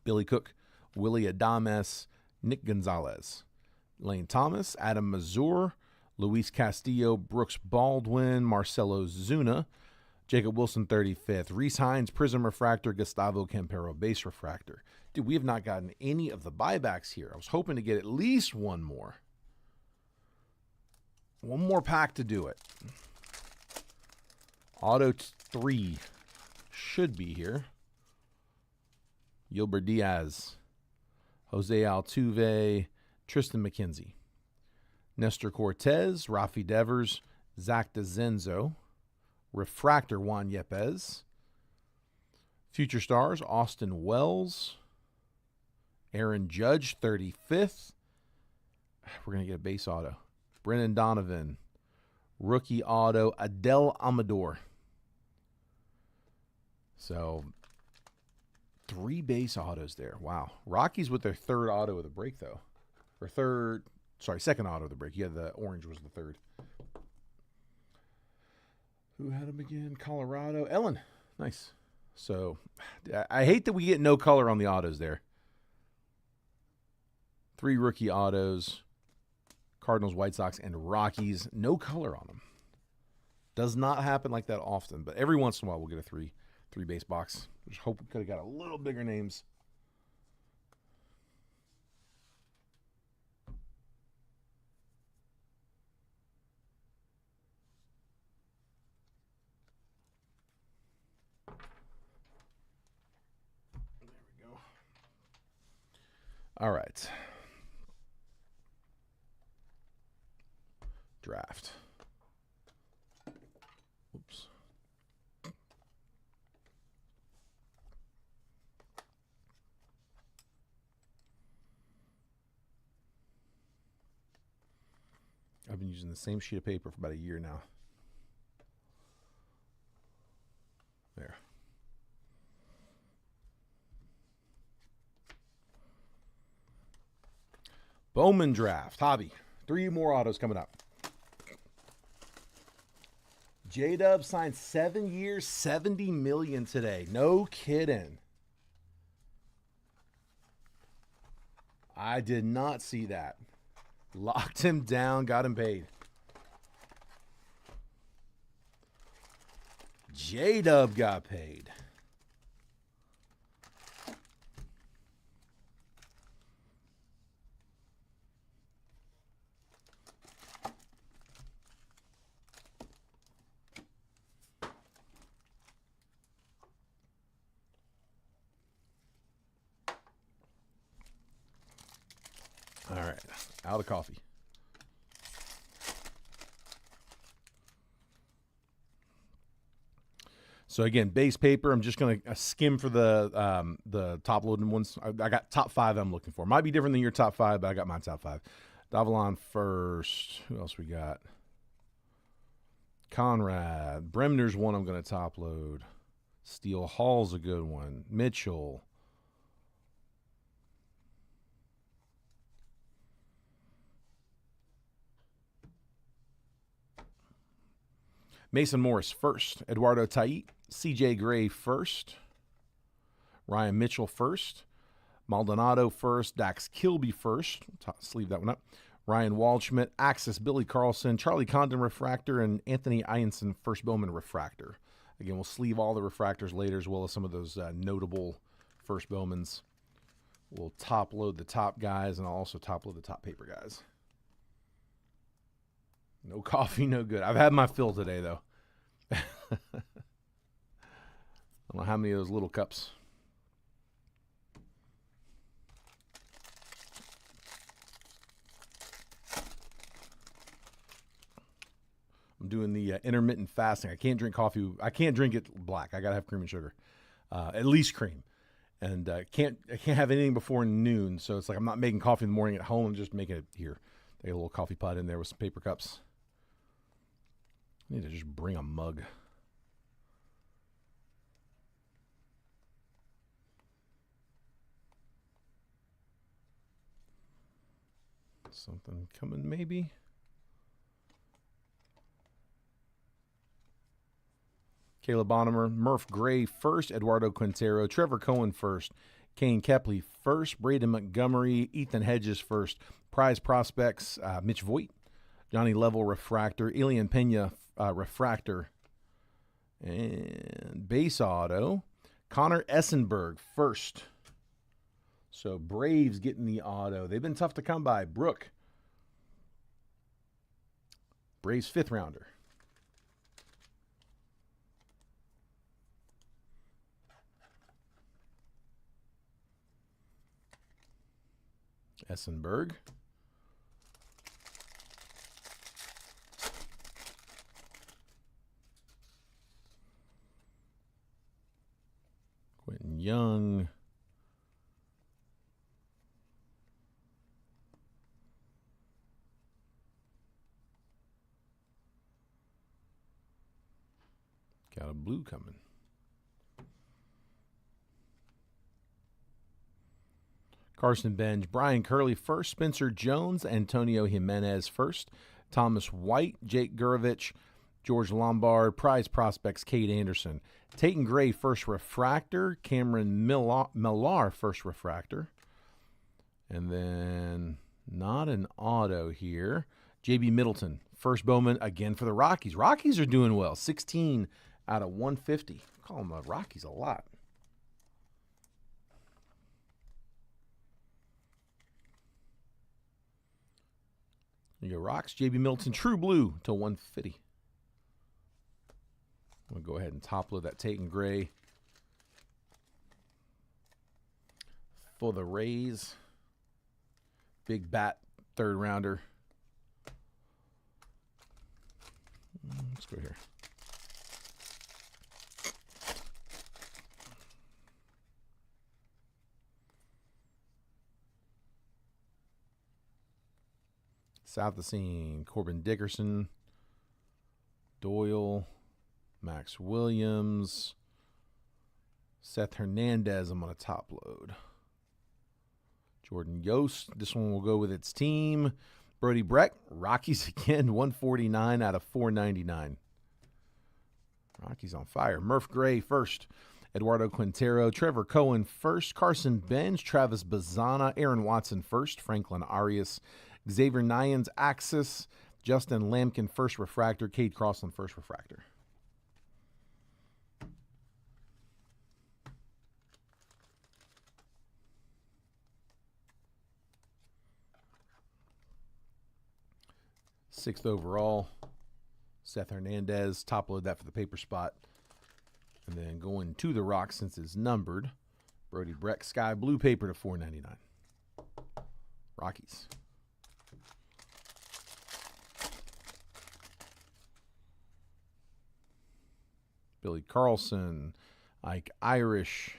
Billy Cook, Willie Adames, Nick Gonzalez, Lane Thomas, Adam Mazur, Luis Castillo, Brooks Baldwin, Marcelo Zuna, Jacob Wilson 35th, Reese Hines, Prism Refractor, Gustavo Campero, base refractor. Dude, we have not gotten any of the buybacks here. I was hoping to get at least one more. One more pack to do it. Auto 3 should be here. Gilbert Diaz, Jose Altuve, Tristan McKenzie, Nestor Cortez, Rafi Devers, Zach DeZenzo, refractor Juan Yepes, future stars Austin Wells, Aaron Judge 35th. We're going to get a base auto. Brennan Donovan, rookie auto Adel Amador. So 3 base autos there. Wow. Rockies with their 3rd auto of the break, though. Or 2nd auto of the break. Yeah, the orange was the 3rd. Who had him again? Colorado. Ellen. Nice. So I hate that we get no color on the autos there. 3 rookie autos. Cardinals, White Sox, and Rockies. No color on them. Does not happen like that often, but every once in a while we'll get a three base box. Just hope we could have got a little bigger names. There we go. All right. Draft. Oops. I've been using the same sheet of paper for about a year now. There. Bowman draft. Hobby. 3 more autos coming up. J-Dub signed 7 years, $70 million today. No kidding. I did not see that. Locked him down, got him paid. J-Dub got paid. All right, out of coffee. So again, base paper. I'm just going to skim for the top loading ones. I got top 5 I'm looking for. Might be different than your top 5, but I got my top 5. Davalon first. Who else we got? Conrad. Bremner's one I'm going to top load. Steele Hall's a good one. Mitchell. Mason Morris first. Eduardo Tait. CJ Gray first. Ryan Mitchell first. Maldonado first. Dax Kilby first. Sleeve that one up. Ryan Waldschmidt. Axis. Billy Carlson. Charlie Condon refractor. And Anthony Ianson first Bowman refractor. Again, we'll sleeve all the refractors later as well as some of those notable first Bowmans. We'll top load the top guys, and I'll also top load the top paper guys. No coffee, no good. I've had my fill today, though. I don't know how many of those little cups. I'm doing the intermittent fasting. I can't drink coffee. I can't drink it black. I got to have cream and sugar, at least cream. And I can't have anything before noon. So it's like I'm not making coffee in the morning at home. I'm just making it here. I got a little coffee pot in there with some paper cups. I need to just bring a mug. Something coming maybe. Caleb Bonham, Murph Gray first, Eduardo Quintero, Trevor Cohen first, Kane Kepley first, Braden Montgomery, Ethan Hedges first, prize prospects, Mitch Voigt, Johnny Level refractor, Elian Pena refractor, and base auto, Connor Essenberg first. So Braves getting the auto. They've been tough to come by. Brooke, Braves 5th rounder. Essenberg. Quentin Young. Got a blue coming. Carson Benj, Brian Curley first, Spencer Jones, Antonio Jimenez first, Thomas White, Jake Gurovich, George Lombard, prize prospects, Cade Anderson, Tatum Gray first refractor, Cameron Millar first refractor, and then not an auto here, JB Middleton first Bowman again for the Rockies. Rockies are doing well, 16 out of 150. I call them the Rockies a lot. You go Rocks, JB Middleton, True Blue to 150. I'm going to go ahead and top load that Tatum Gray for the Rays. Big bat, 3rd rounder. Let's go here. South of the scene, Corbin Dickerson, Doyle, Max Williams, Seth Hernandez, I'm going to top load. Jordan Yost, this one will go with its team. Brody Breck, Rockies again, 149 out of 499. Rockies on fire. Murph Gray first, Eduardo Quintero, Trevor Cohen first, Carson Benj, Travis Bazana, Aaron Watson first, Franklin Arias, Xavier Nyans, Axis, Justin Lampkin, first refractor, Cade Crossland, first refractor. Sixth overall, Seth Hernandez, top load that for the paper spot. And then going to the Rocks since it's numbered, Brody Breck, sky blue paper to $4.99. Rockies. Billy Carlson, Ike Irish,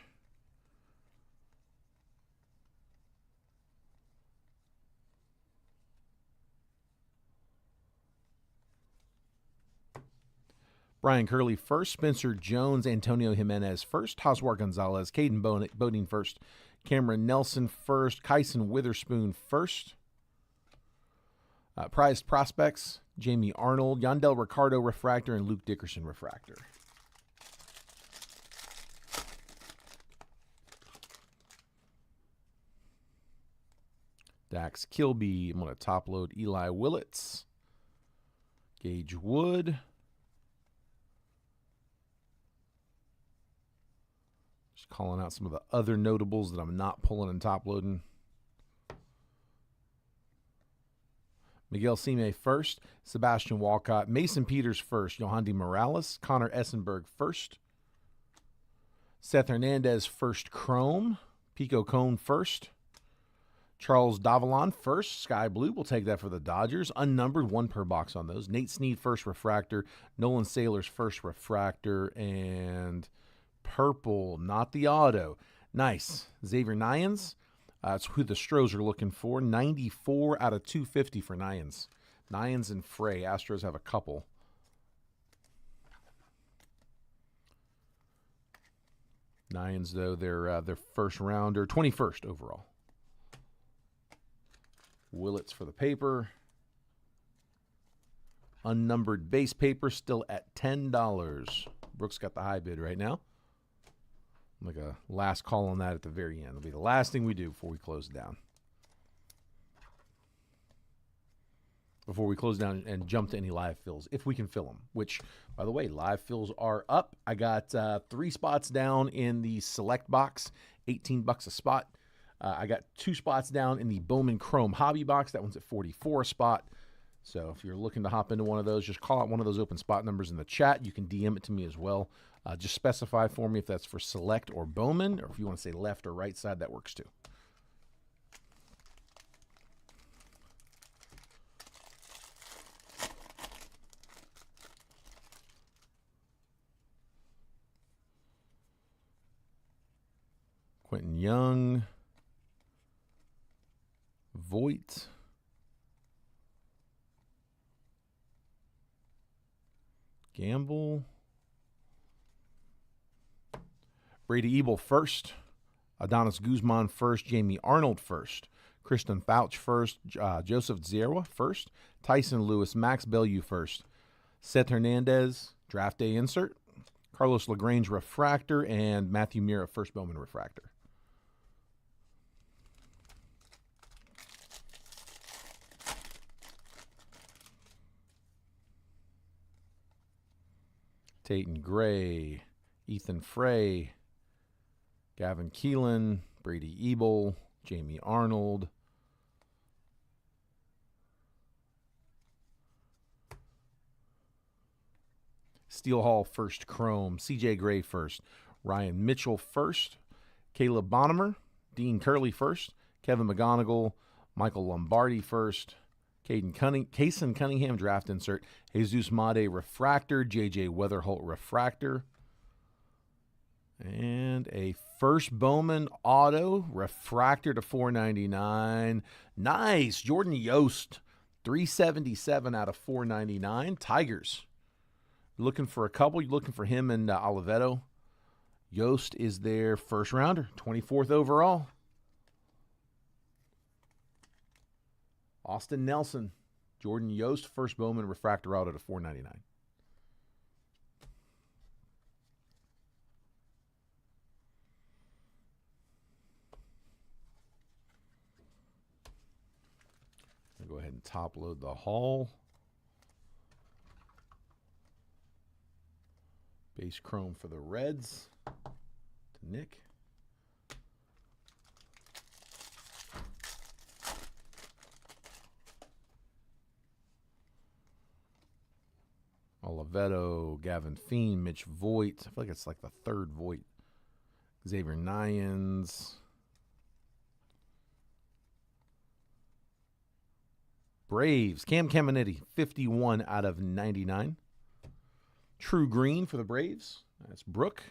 Brian Curley first, Spencer Jones, Antonio Jimenez first, Hoswar Gonzalez, Caden Bodine first, Cameron Nelson first, Kyson Witherspoon first. Prized prospects, Jamie Arnold, Yandel Ricardo refractor, and Luke Dickerson refractor. Dax Kilby, I'm going to top load Eli Willits, Gage Wood, just calling out some of the other notables that I'm not pulling and top loading. Miguel Sime first, Sebastian Walcott, Mason Peters first, Yohandy Morales, Connor Essenberg first, Seth Hernandez, first chrome. Pico Cone, first. Charles Davalon, first. Sky Blue, we'll take that for the Dodgers. Unnumbered, 1 per box on those. Nate Snead, first refractor. Nolan Sailor's first refractor. And purple, not the auto. Nice. Xavier Nyans. That's who the Stros are looking for. 94 out of 250 for Nyans. Nyans and Frey. Astros have a couple. Nyans, though, their first rounder. 21st overall. Willits for the paper. Unnumbered base paper still at $10. Brooks got the high bid right now. Like a last call on that at the very end. It'll be the last thing we do before we close down. Before we close down and jump to any live fills, if we can fill them. Which, by the way, live fills are up. I got 3 spots down in the select box, $18 a spot. I got 2 spots down in the Bowman Chrome Hobby box. That one's at $44 a spot. So if you're looking to hop into one of those, just call out one of those open spot numbers in the chat. You can DM it to me as well. Just specify for me if that's for select or Bowman, or if you want to say left or right side, that works too. Quentin Young, Voigt, Gamble, Brady Ebel first, Adonis Guzman first, Jamie Arnold first, Kristen Fouch first, Joseph Zerwa first, Tyson Lewis, Max Bellew first, Seth Hernandez, draft day insert, Carlos LaGrange refractor, and Matthew Mira first Bowman refractor. Tayton Gray, Ethan Frey, Gavin Keelan, Brady Ebel, Jamie Arnold. Steel Hall first chrome, CJ Gray first, Ryan Mitchell first, Caleb Bonnemer, Dean Curley first, Kevin McGonigal, Michael Lombardi first, Kaysen Cunningham draft insert, Jesus Made refractor, JJ Weatherholt refractor, and a first Bowman auto refractor to $4.99. Nice, Jordan Yost, 377 out of 499. Tigers. You're looking for a couple. You're looking for him and Oliveto. Yost is their first rounder, 24th overall. Austin Nelson, Jordan Yost, first Bowman refractor auto to $4.99. I'll go ahead and top load the haul. Base chrome for the Reds to Nick. Oliveto, Gavin Feen, Mitch Voigt. I feel like it's like the third Voigt. Xavier Nyans. Braves, Cam Caminiti, 51 out of 99. True Green for the Braves. That's Brooke.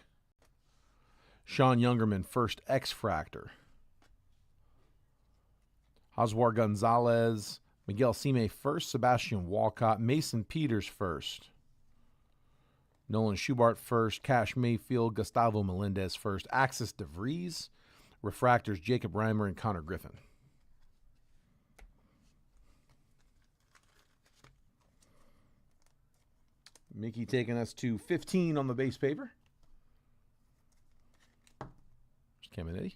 Sean Youngerman, first X-Fractor. Oswar Gonzalez, Miguel Sime first. Sebastian Walcott, Mason Peters first. Nolan Schubart first. Cash Mayfield, Gustavo Melendez first. Axis DeVries. Refractors, Jacob Reimer and Connor Griffin. Mickey taking us to 15 on the base paper. Caminiti.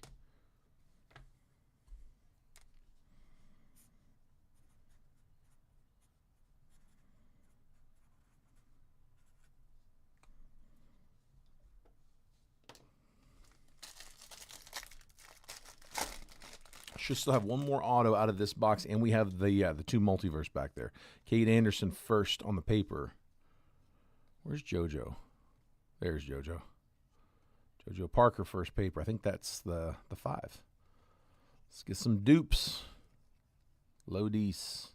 Should still have one more auto out of this box, and we have the two multiverse back there. Cade Anderson first on the paper. Where's JoJo? There's JoJo. Joe Parker first paper. I think that's the 5. Let's get some dupes. Lodis.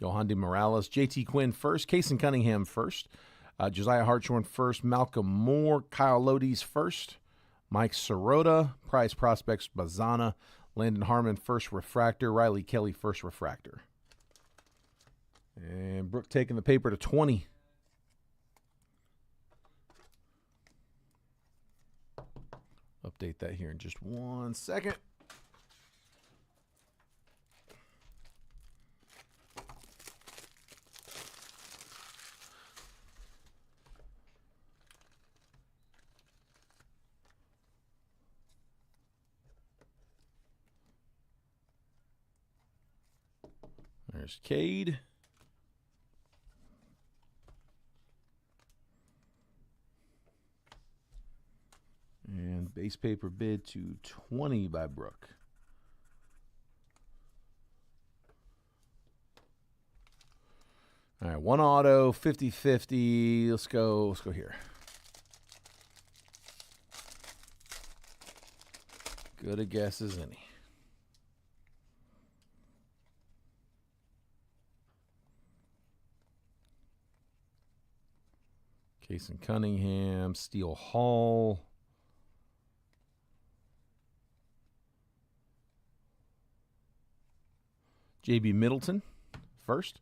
Yohandy Morales. JT Quinn first. Kason Cunningham first. Josiah Hartshorn first. Malcolm Moore. Kyle Lodis first. Mike Sirota. Prize Prospects Bazana. Landon Harmon first refractor. Riley Kelly first refractor. And Brooke taking the paper to 20. Update that here in just 1 second. There's Cade. And base paper bid to 20 by Brooke. All right, one auto, 50-50. Let's go here. Good a guess as any. Kason Cunningham, Steele Hall. J.B. Middleton first.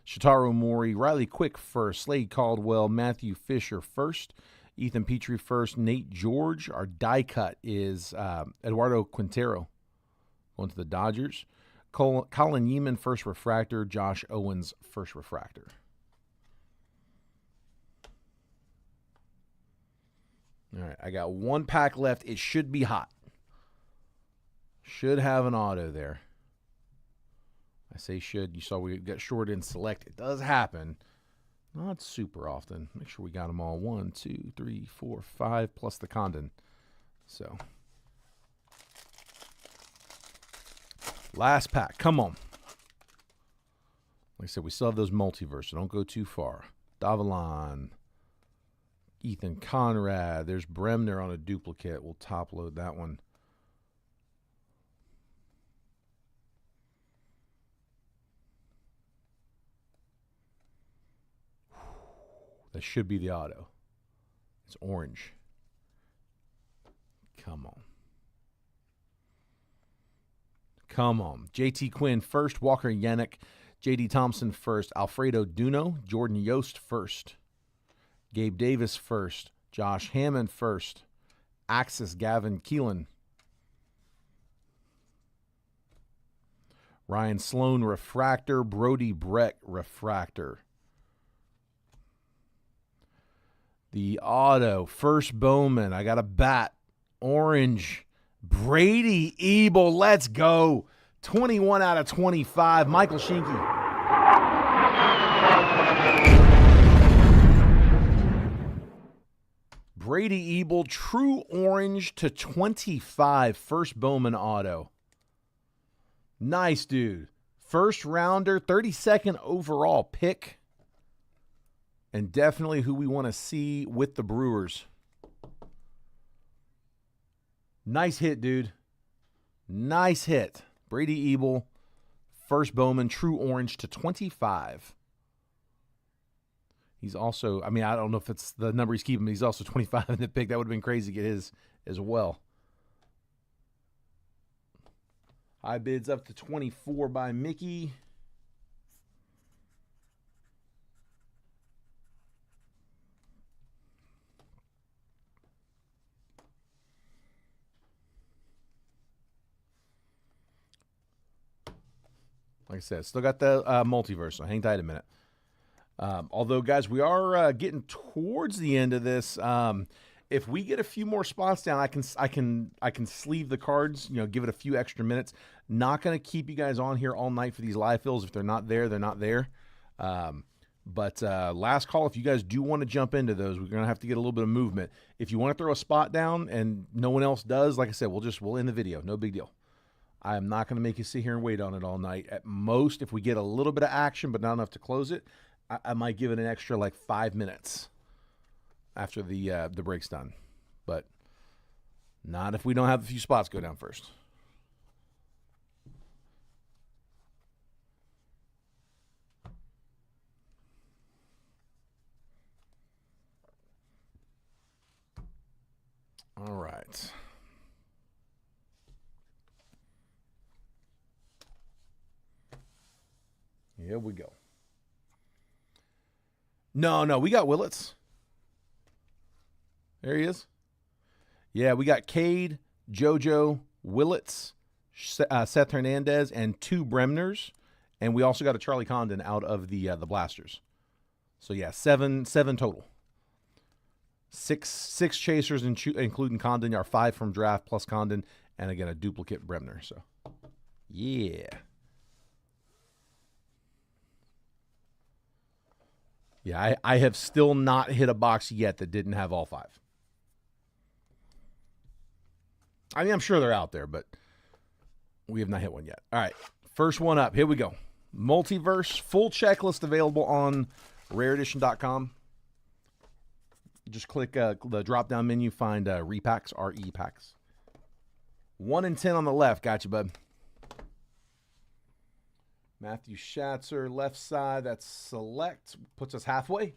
Shotaro Mori, Riley Quick first. Slade Caldwell, Matthew Fisher first. Ethan Petrie first. Nate George. Our die cut is Eduardo Quintero going to the Dodgers. Colin Yeaman first refractor. Josh Owens first refractor. All right, I got 1 pack left. It should be hot. Should have an auto there. I say should. You saw we got short in select. It does happen. Not super often. Make sure we got them all. 1, 2, 3, 4, 5, plus the Condon. So, last pack. Come on. Like I said, we still have those multiverse, so don't go too far. Davalon. Ethan Conrad. There's Bremner on a duplicate. We'll top load that one. That should be the auto. It's orange. Come on. Come on. JT Quinn first. Walker Yannick. JD Thompson first. Alfredo Duno. Jordan Yost first. Gabe Davis first. Josh Hammond first. Axis Gavin Keelan. Ryan Sloan refractor. Brody Brett refractor. The auto, first Bowman. I got a bat. Orange. Brady Ebel. Let's go. 21 out of 25. Michael Schinke. Brady Ebel. True orange to 25. First Bowman auto. Nice, dude. First rounder. 32nd overall pick. And definitely who we want to see with the Brewers. Nice hit, dude. Nice hit. Brady Ebel, first Bowman, true orange to 25. He's also, I mean, I don't know if it's the number he's keeping, but he's also 25 in the pick. That would have been crazy to get his as well. High bids up to 24 by Mickey. Like I said, still got the multiverse, so hang tight a minute. Although, guys, we are getting towards the end of this. If we get a few more spots down, I can sleeve the cards. You know, give it a few extra minutes. Not going to keep you guys on here all night for these live fills. If they're not there, they're not there. But last call, if you guys do want to jump into those, we're going to have to get a little bit of movement. If you want to throw a spot down and no one else does, like I said, we'll end the video. No big deal. I am not going to make you sit here and wait on it all night. At most, if we get a little bit of action but not enough to close it, I might give it an extra like 5 minutes after the break's done, but not if we don't have a few spots go down first. All right. Here we go. No, we got Willets. There he is. Yeah, we got Cade, JoJo, Willets, Seth Hernandez, and 2 Bremners, and we also got a Charlie Condon out of the Blasters. So yeah, seven total. Six chasers, including Condon. Are 5 from draft plus Condon, and again a duplicate Bremner. So yeah. Yeah, I have still not hit a box yet that didn't have all 5. I mean, I'm sure they're out there, but we have not hit one yet. All right, first one up. Here we go. Multiverse, full checklist available on rareedition.com. Just click the drop-down menu, find repacks, RE packs. 1 and 10 on the left. Got you, bud. Matthew Schatzer, left side. That's select. Puts us halfway.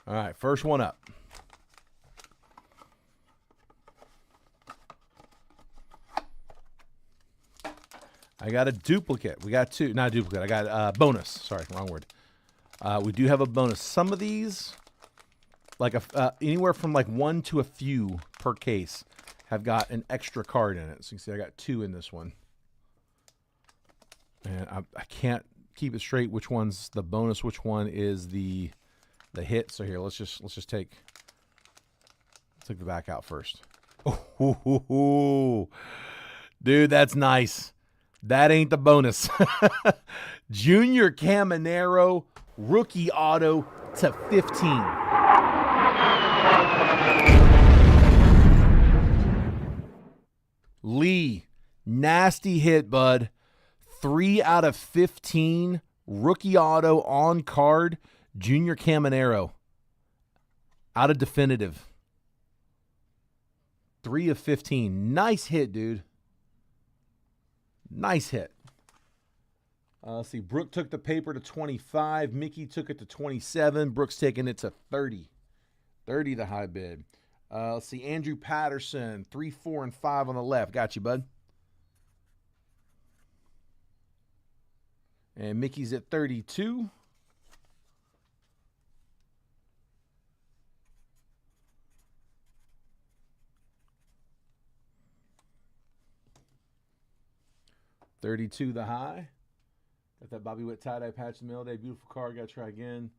All right, first one up. I got a duplicate. We got 2. Not a duplicate. I got bonus. Sorry, wrong word. We do have a bonus. Some of these, like anywhere from like 1 to a few per case, have got an extra card in it. So you can see I got 2 in this one. And I can't keep it straight which one's the bonus, which one is the hit. So here, let's just take the back out first. Oh, dude, that's nice. That ain't the bonus. Junior Caminero, rookie auto to 15. Lee, nasty hit, bud. 3 out of 15, rookie auto on card. Junior Caminero, out of definitive. 3 of 15. Nice hit, dude. Nice hit. Let's see. Brooke took the paper to 25. Mickey took it to 27. Brooke's taking it to 30. 30 the high bid. Let's see. Andrew Patterson, 3, 4, and 5 on the left. Got you, bud. And Mickey's at 32. $32 the high. Got that Bobby Witt tie-dye patch in the mail day. Beautiful car. Got to try again.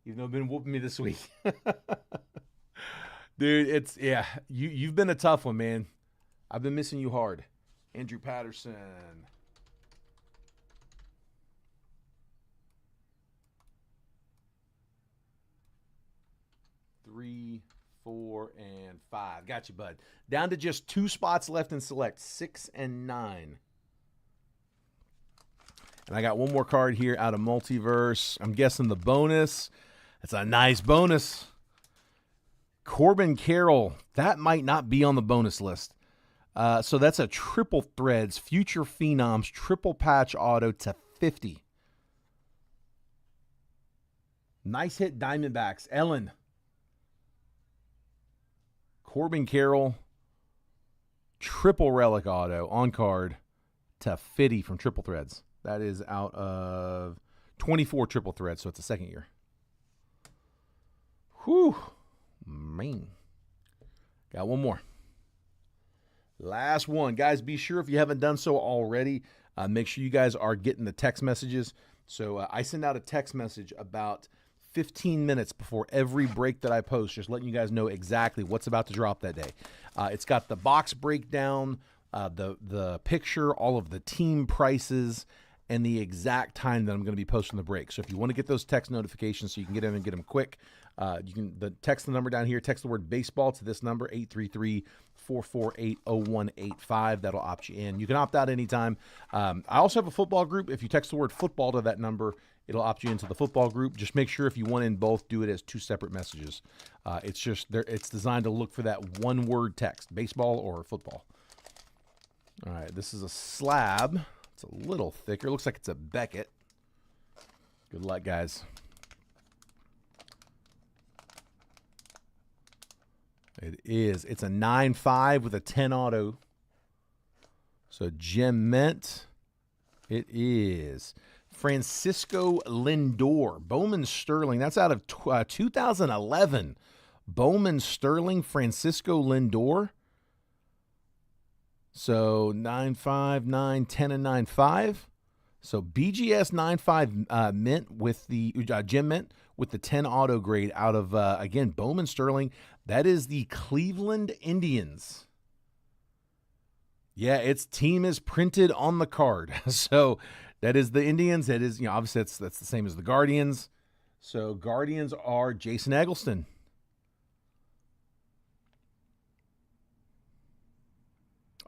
Even though it's been whooping me this week. Dude, you've been a tough one, man. I've been missing you hard. Andrew Patterson. 3, 4, and 5. Got you, bud. Down to just 2 spots left in select, 6 and 9. And I got one more card here out of Multiverse. I'm guessing the bonus. That's a nice bonus. Corbin Carroll. That might not be on the bonus list. So that's a triple threads, Future Phenoms, triple patch auto to 50. Nice hit, Diamondbacks. Ellen. Corbin Carroll, triple relic auto on card to 50 from triple threads. That is out of 24 triple threads, so it's a second year. Whew. Man. Got one more. Last one. Guys, be sure if you haven't done so already, make sure you guys are getting the text messages. So I send out a text message about 15 minutes before every break that I post, just letting you guys know exactly what's about to drop that day. It's got the box breakdown, the picture, all of the team prices, and the exact time that I'm going to be posting the break. So if you want to get those text notifications so you can get in and get them quick, you can text the number down here. Text the word baseball to this number, 833-448-0185. That'll opt you in. You can opt out anytime. I also have a football group. If you text the word football to that number, it'll opt you into the football group. Just make sure if you want in both, do it as 2 separate messages. It's designed to look for that one-word text, baseball or football. All right, this is a slab. It's a little thicker. Looks like it's a Beckett. Good luck, guys. It is. It's a 9.5 with a 10 auto. So gem mint. It is. Francisco Lindor. Bowman Sterling. That's out of 2011. Bowman Sterling, Francisco Lindor. So 9.5, 9, 10, and 9.5. So BGS 9.5 mint with the gem mint with the 10 auto grade out of, again, Bowman Sterling. That is the Cleveland Indians. Yeah, its team is printed on the card. So that is the Indians. That is, obviously that's the same as the Guardians. So Guardians are Jason Eggleston.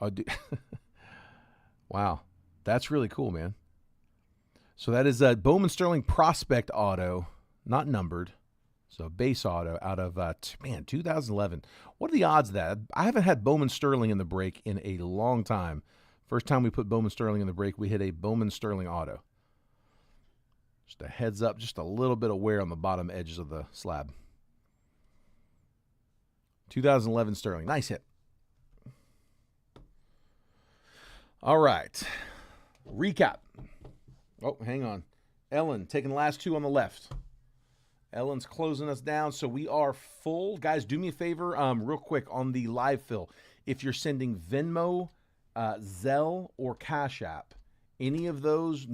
Oh, wow. That's really cool, man. So that is a Bowman Sterling Prospect Auto, not numbered. So base auto out of, 2011. What are the odds of that? I haven't had Bowman Sterling in the break in a long time. First time we put Bowman Sterling in the break, we hit a Bowman Sterling Auto. Just a heads up, just a little bit of wear on the bottom edges of the slab. 2011 Sterling. Nice hit. All right. Recap. Oh, hang on. Ellen taking the last 2 on the left. Ellen's closing us down, so we are full. Guys, do me a favor real quick on the live fill. If you're sending Venmo, Zelle, or Cash App, any of those, the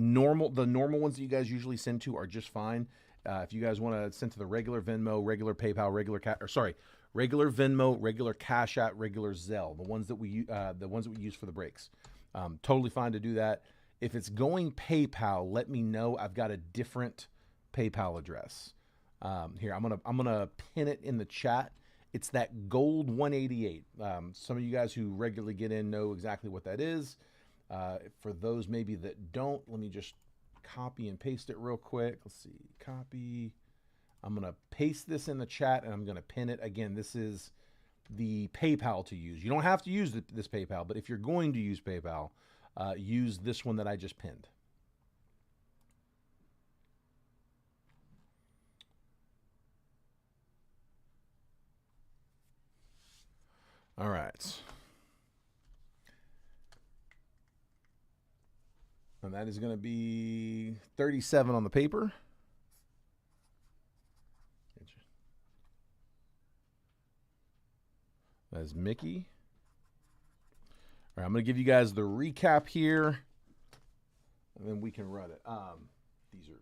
normal ones that you guys usually send to are just fine. If you guys want to send to the regular Venmo, regular PayPal, regular Venmo, regular Cash App, regular Zelle, the ones that we use for the breaks. Totally fine to do that. If it's going PayPal, let me know. I've got a different PayPal address. Here, I'm gonna pin it in the chat. It's that gold 188. Some of you guys who regularly get in know exactly what that is. For those maybe that don't, let me just copy and paste it real quick. Let's see, copy. I'm gonna paste this in the chat and I'm gonna pin it. Again, this is the PayPal to use. You don't have to use this PayPal, but if you're going to use PayPal, use this one that I just pinned. All right. And that is going to be 37 on the paper. That is Mickey. All right, I'm going to give you guys the recap here, and then we can run it. These are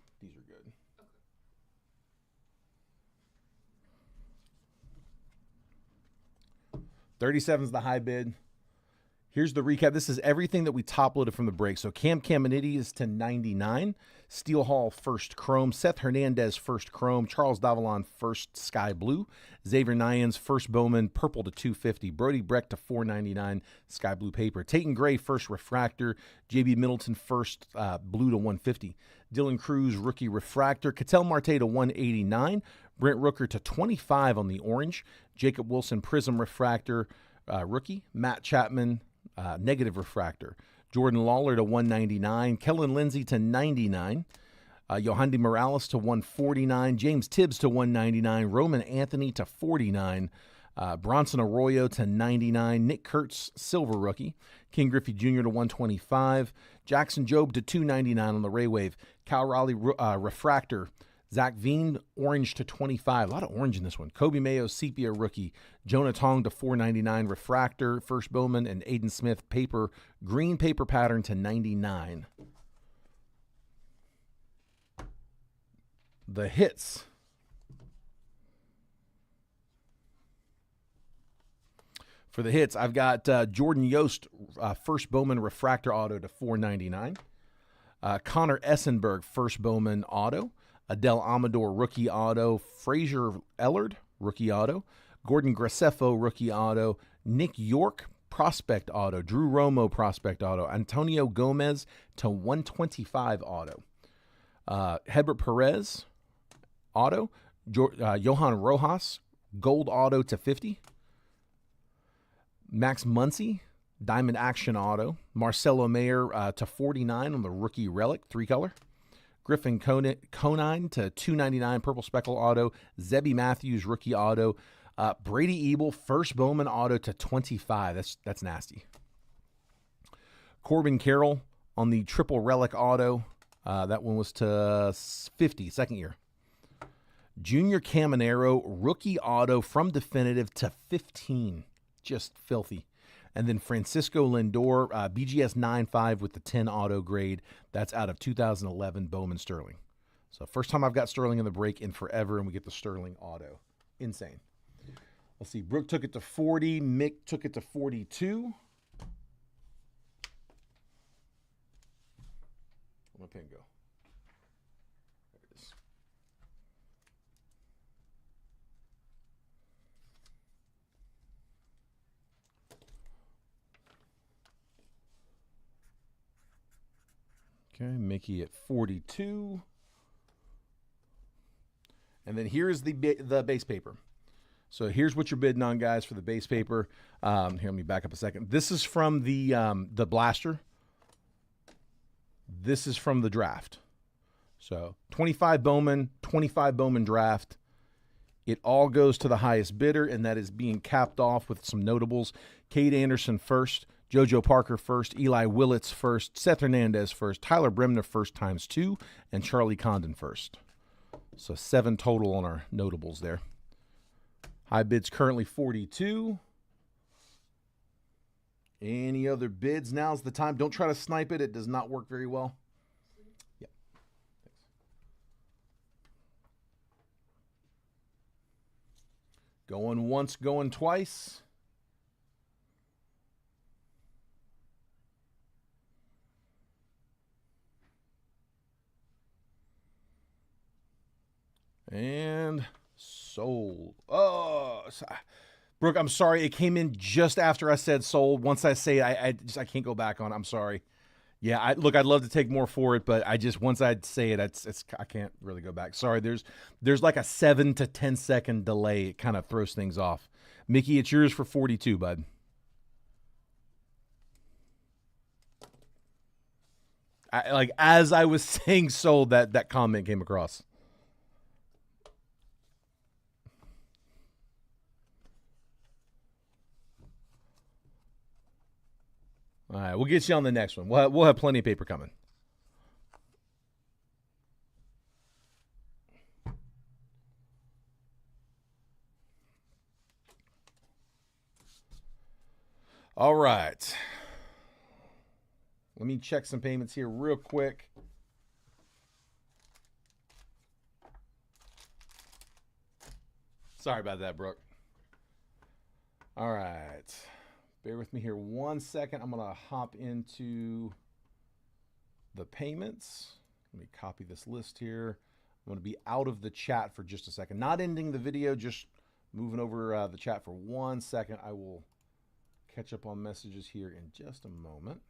good. 37 is the high bid. Here's the recap. This is everything that we top loaded from the break. So Cam Caminiti is to 99. Steel Hall first chrome. Seth Hernandez first chrome. Charles Davalon first sky blue. Xavier Nyans first Bowman purple to 250. Brody Breck to 499 sky blue paper. Tayton Gray first refractor. JB Middleton first blue to 150. Dylan Cruz rookie refractor. Ketel Marte to 189. Brent Rooker to 25 on the orange. Jacob Wilson prism refractor rookie. Matt Chapman negative refractor. Jordan Lawler to 199. Kellen Lindsey to 99. Yohandy Morales to 149. James Tibbs to 199. Roman Anthony to 49. Bronson Arroyo to 99. Nick Kurtz, silver rookie. King Griffey Jr. to 125. Jackson Jobe to 299 on the Ray Wave. Cal Raleigh refractor. Zach Veen, orange to 25. A lot of orange in this one. Kobe Mayo, sepia rookie. Jonah Tong to 499 refractor. First Bowman and Aiden Smith, paper, green paper pattern to 99. The hits. For the hits, I've got Jordan Yost, first Bowman refractor auto to $4.99. Connor Essenberg, first Bowman auto. Adele Amador, rookie auto. Frazier Ellard, rookie auto. Gordon Graceffo, rookie auto. Nick York, prospect auto. Drew Romo, prospect auto. Antonio Gomez to 125 auto. Hedbert Perez, auto. Johan Rojas, gold auto to 50. Max Muncy, diamond action auto. Marcelo Mayer to 49 on the rookie relic, 3-color. Griffin Conine to 299 purple speckle auto. Zebby Matthews, rookie auto. Brady Ebel, first Bowman auto to 25. That's nasty. Corbin Carroll on the triple relic auto. That one was to 50, second year. Junior Caminero, rookie auto from definitive to 15. Just filthy. And then Francisco Lindor, BGS 9.5 with the 10 auto grade. That's out of 2011 Bowman Sterling. So first time I've got Sterling in the break in forever, and we get the Sterling auto. Insane. Let's see. Brooke took it to 40. Mick took it to 42. Where'd my pen go? There it is. Okay, Mickey at 42. And then here's the base paper. So here's what you're bidding on, guys, for the base paper. Here, let me back up a second. This is from the blaster. This is from the draft. So 25 Bowman, 25 Bowman draft. It all goes to the highest bidder, and that is being capped off with some notables. Cade Anderson first, JoJo Parker first, Eli Willits first, Seth Hernandez first, Tyler Bremner first times 2, and Charlie Condon first. So 7 total on our notables there. High bid's currently 42. Any other bids? Now's the time. Don't try to snipe it. It does not work very well. Yeah. Thanks. Going once, going twice. And sold. Oh, Brooke, I'm sorry. It came in just after I said sold. Once I say it, I can't go back on it. I'm sorry. Yeah, I'd love to take more for it, but once I say it, I can't really go back. Sorry. There's like a 7 to 10 second delay. It kind of throws things off. Mickey, it's yours for 42, bud. As I was saying sold, that comment came across. All right, we'll get you on the next one. We'll have plenty of paper coming. All right. Let me check some payments here real quick. Sorry about that, Brooke. All right. Bear with me here 1 second. I'm going to hop into the payments. Let me copy this list here. I'm going to be out of the chat for just a second. Not ending the video, just moving over the chat for 1 second. I will catch up on messages here in just a moment.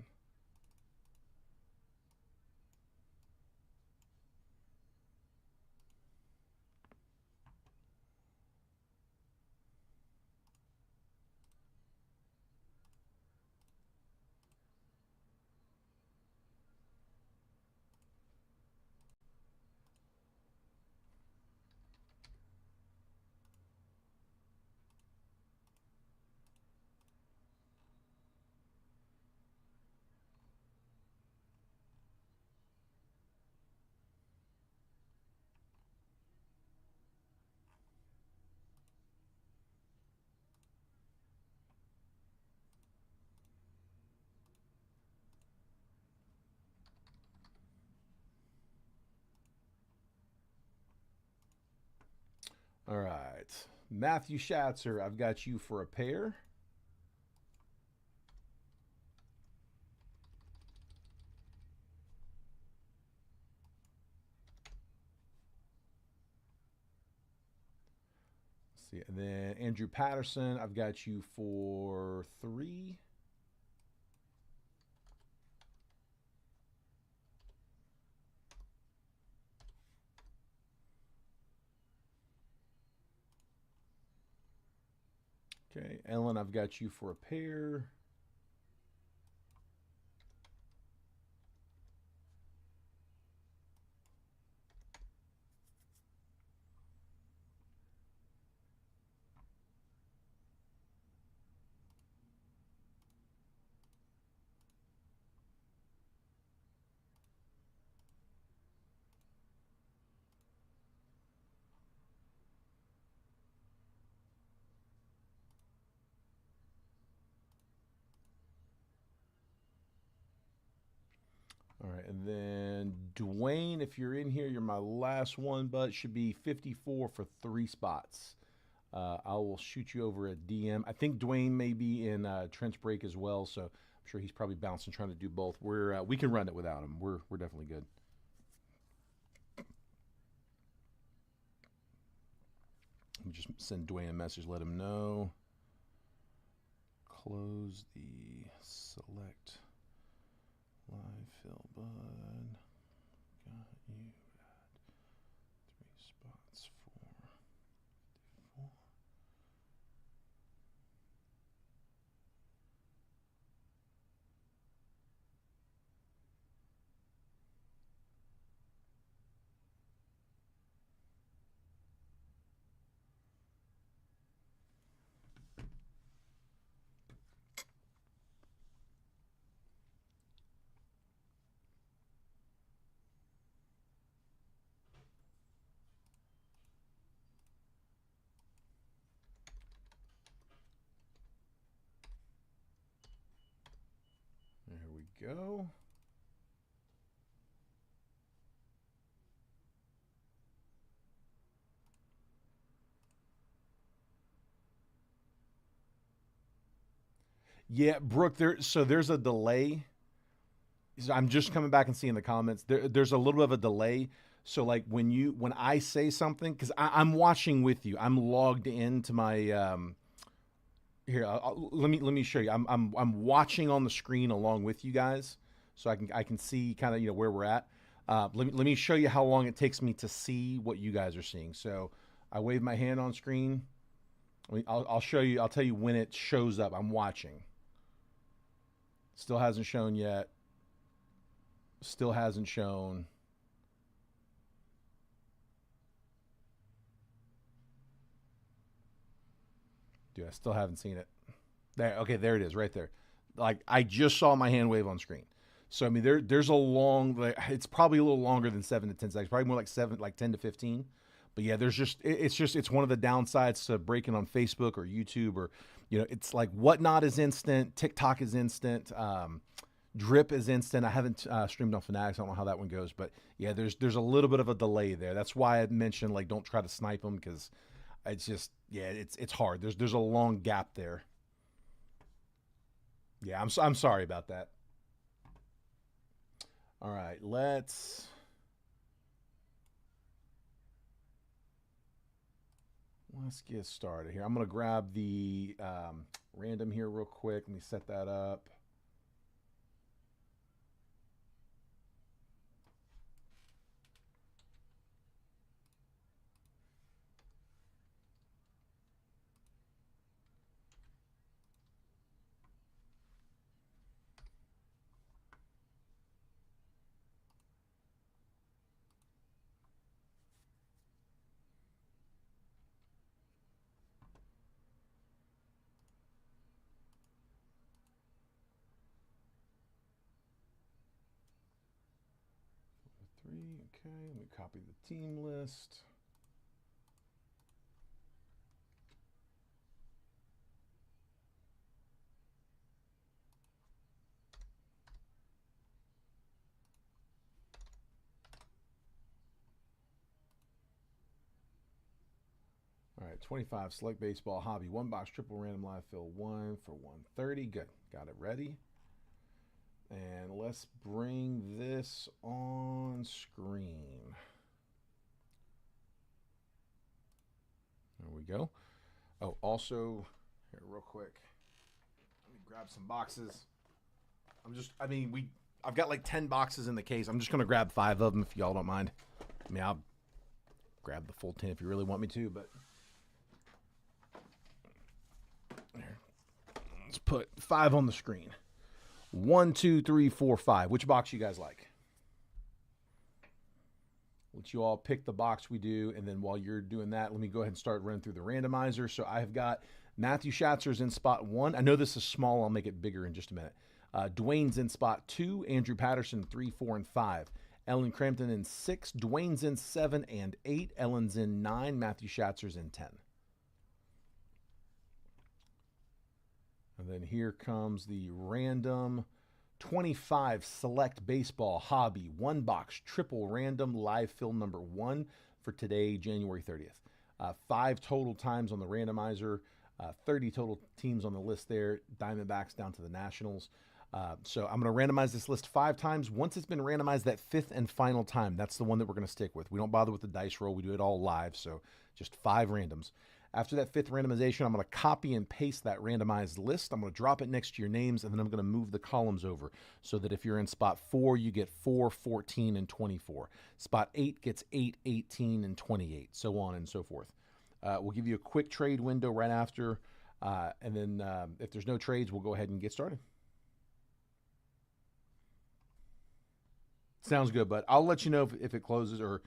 All right. Matthew Schatzer, I've got you for a pair. See, and then Andrew Patterson, I've got you for 3. Okay, Ellen, I've got you for a pair. All right, and then Dwayne, if you're in here, you're my last one, but it should be 54 for 3 spots. I will shoot you over a DM. I think Dwayne may be in Trent's break as well, so I'm sure he's probably bouncing, trying to do both. We can run it without him. We're definitely good. Let me just send Dwayne a message, let him know. Close the select live fill bud. Got you at 3 spots for 54. There we go. Yeah, Brooke, there's a delay. So I'm just coming back and seeing the comments. There's a little bit of a delay. So like when I say something, because I'm watching with you, I'm logged into my here. Let me show you. I'm watching on the screen along with you guys, so I can see kind of where we're at. Let me show you how long it takes me to see what you guys are seeing. So I wave my hand on screen. I'll show you. I'll tell you when it shows up. I'm watching. Still hasn't shown yet. Still hasn't shown. Dude, I still haven't seen it. There, okay, there it is, right there. Like I just saw my hand wave on screen. So I mean, there's a long. Like, it's probably a little longer than 7 to 10 seconds. Probably more like 10 to 15. But yeah, it's one of the downsides to breaking on Facebook or YouTube or it's like Whatnot is instant, TikTok is instant. Drip is instant. I haven't streamed on Fanatics. I don't know how that one goes, but yeah, there's a little bit of a delay there. That's why I mentioned like don't try to snipe them because it's just it's hard. There's a long gap there. Yeah, I'm sorry about that. All right, let's get started here. I'm gonna grab the random here real quick. Let me set that up. Three. Okay, let me copy the team list. All right, 25 select baseball hobby, 1 box triple random live fill 1 for 130. Good. Got it ready. And let's bring this on screen. There we go. Oh, also, here, real quick. Let me grab some boxes. I've got like 10 boxes in the case. I'm just going to grab 5 of them if y'all don't mind. I mean, I'll grab the full 10 if you really want me to, but here. Let's put 5 on the screen. 1, 2, 3, 4, 5. Which box you guys like? Let you all pick the box we do, and then while you're doing that, let me go ahead and start running through the randomizer. So I've got Matthew Schatzer's in spot 1. I know this is small. I'll make it bigger in just a minute. Dwayne's in spot 2. Andrew Patterson 3, 4, and 5. Ellen Crampton in 6. Dwayne's in 7 and 8. Ellen's in 9. Matthew Schatzer's in 10. And then here comes the random 25 select baseball hobby 1 box triple random live fill number 1 for today, January 30th. 5 total times on the randomizer, 30 total teams on the list there, Diamondbacks down to the Nationals. So I'm going to randomize this list 5 times. Once it's been randomized that 5th and final time, that's the one that we're going to stick with. We don't bother with the dice roll. We do it all live, so just 5 randoms. After that 5th randomization, I'm going to copy and paste that randomized list. I'm going to drop it next to your names, and then I'm going to move the columns over so that if you're in spot 4, you get 4, 14, and 24. Spot 8 gets 8, 18, and 28, so on and so forth. We'll give you a quick trade window right after, and then if there's no trades, we'll go ahead and get started. Sounds good, bud. I'll let you know if it closes or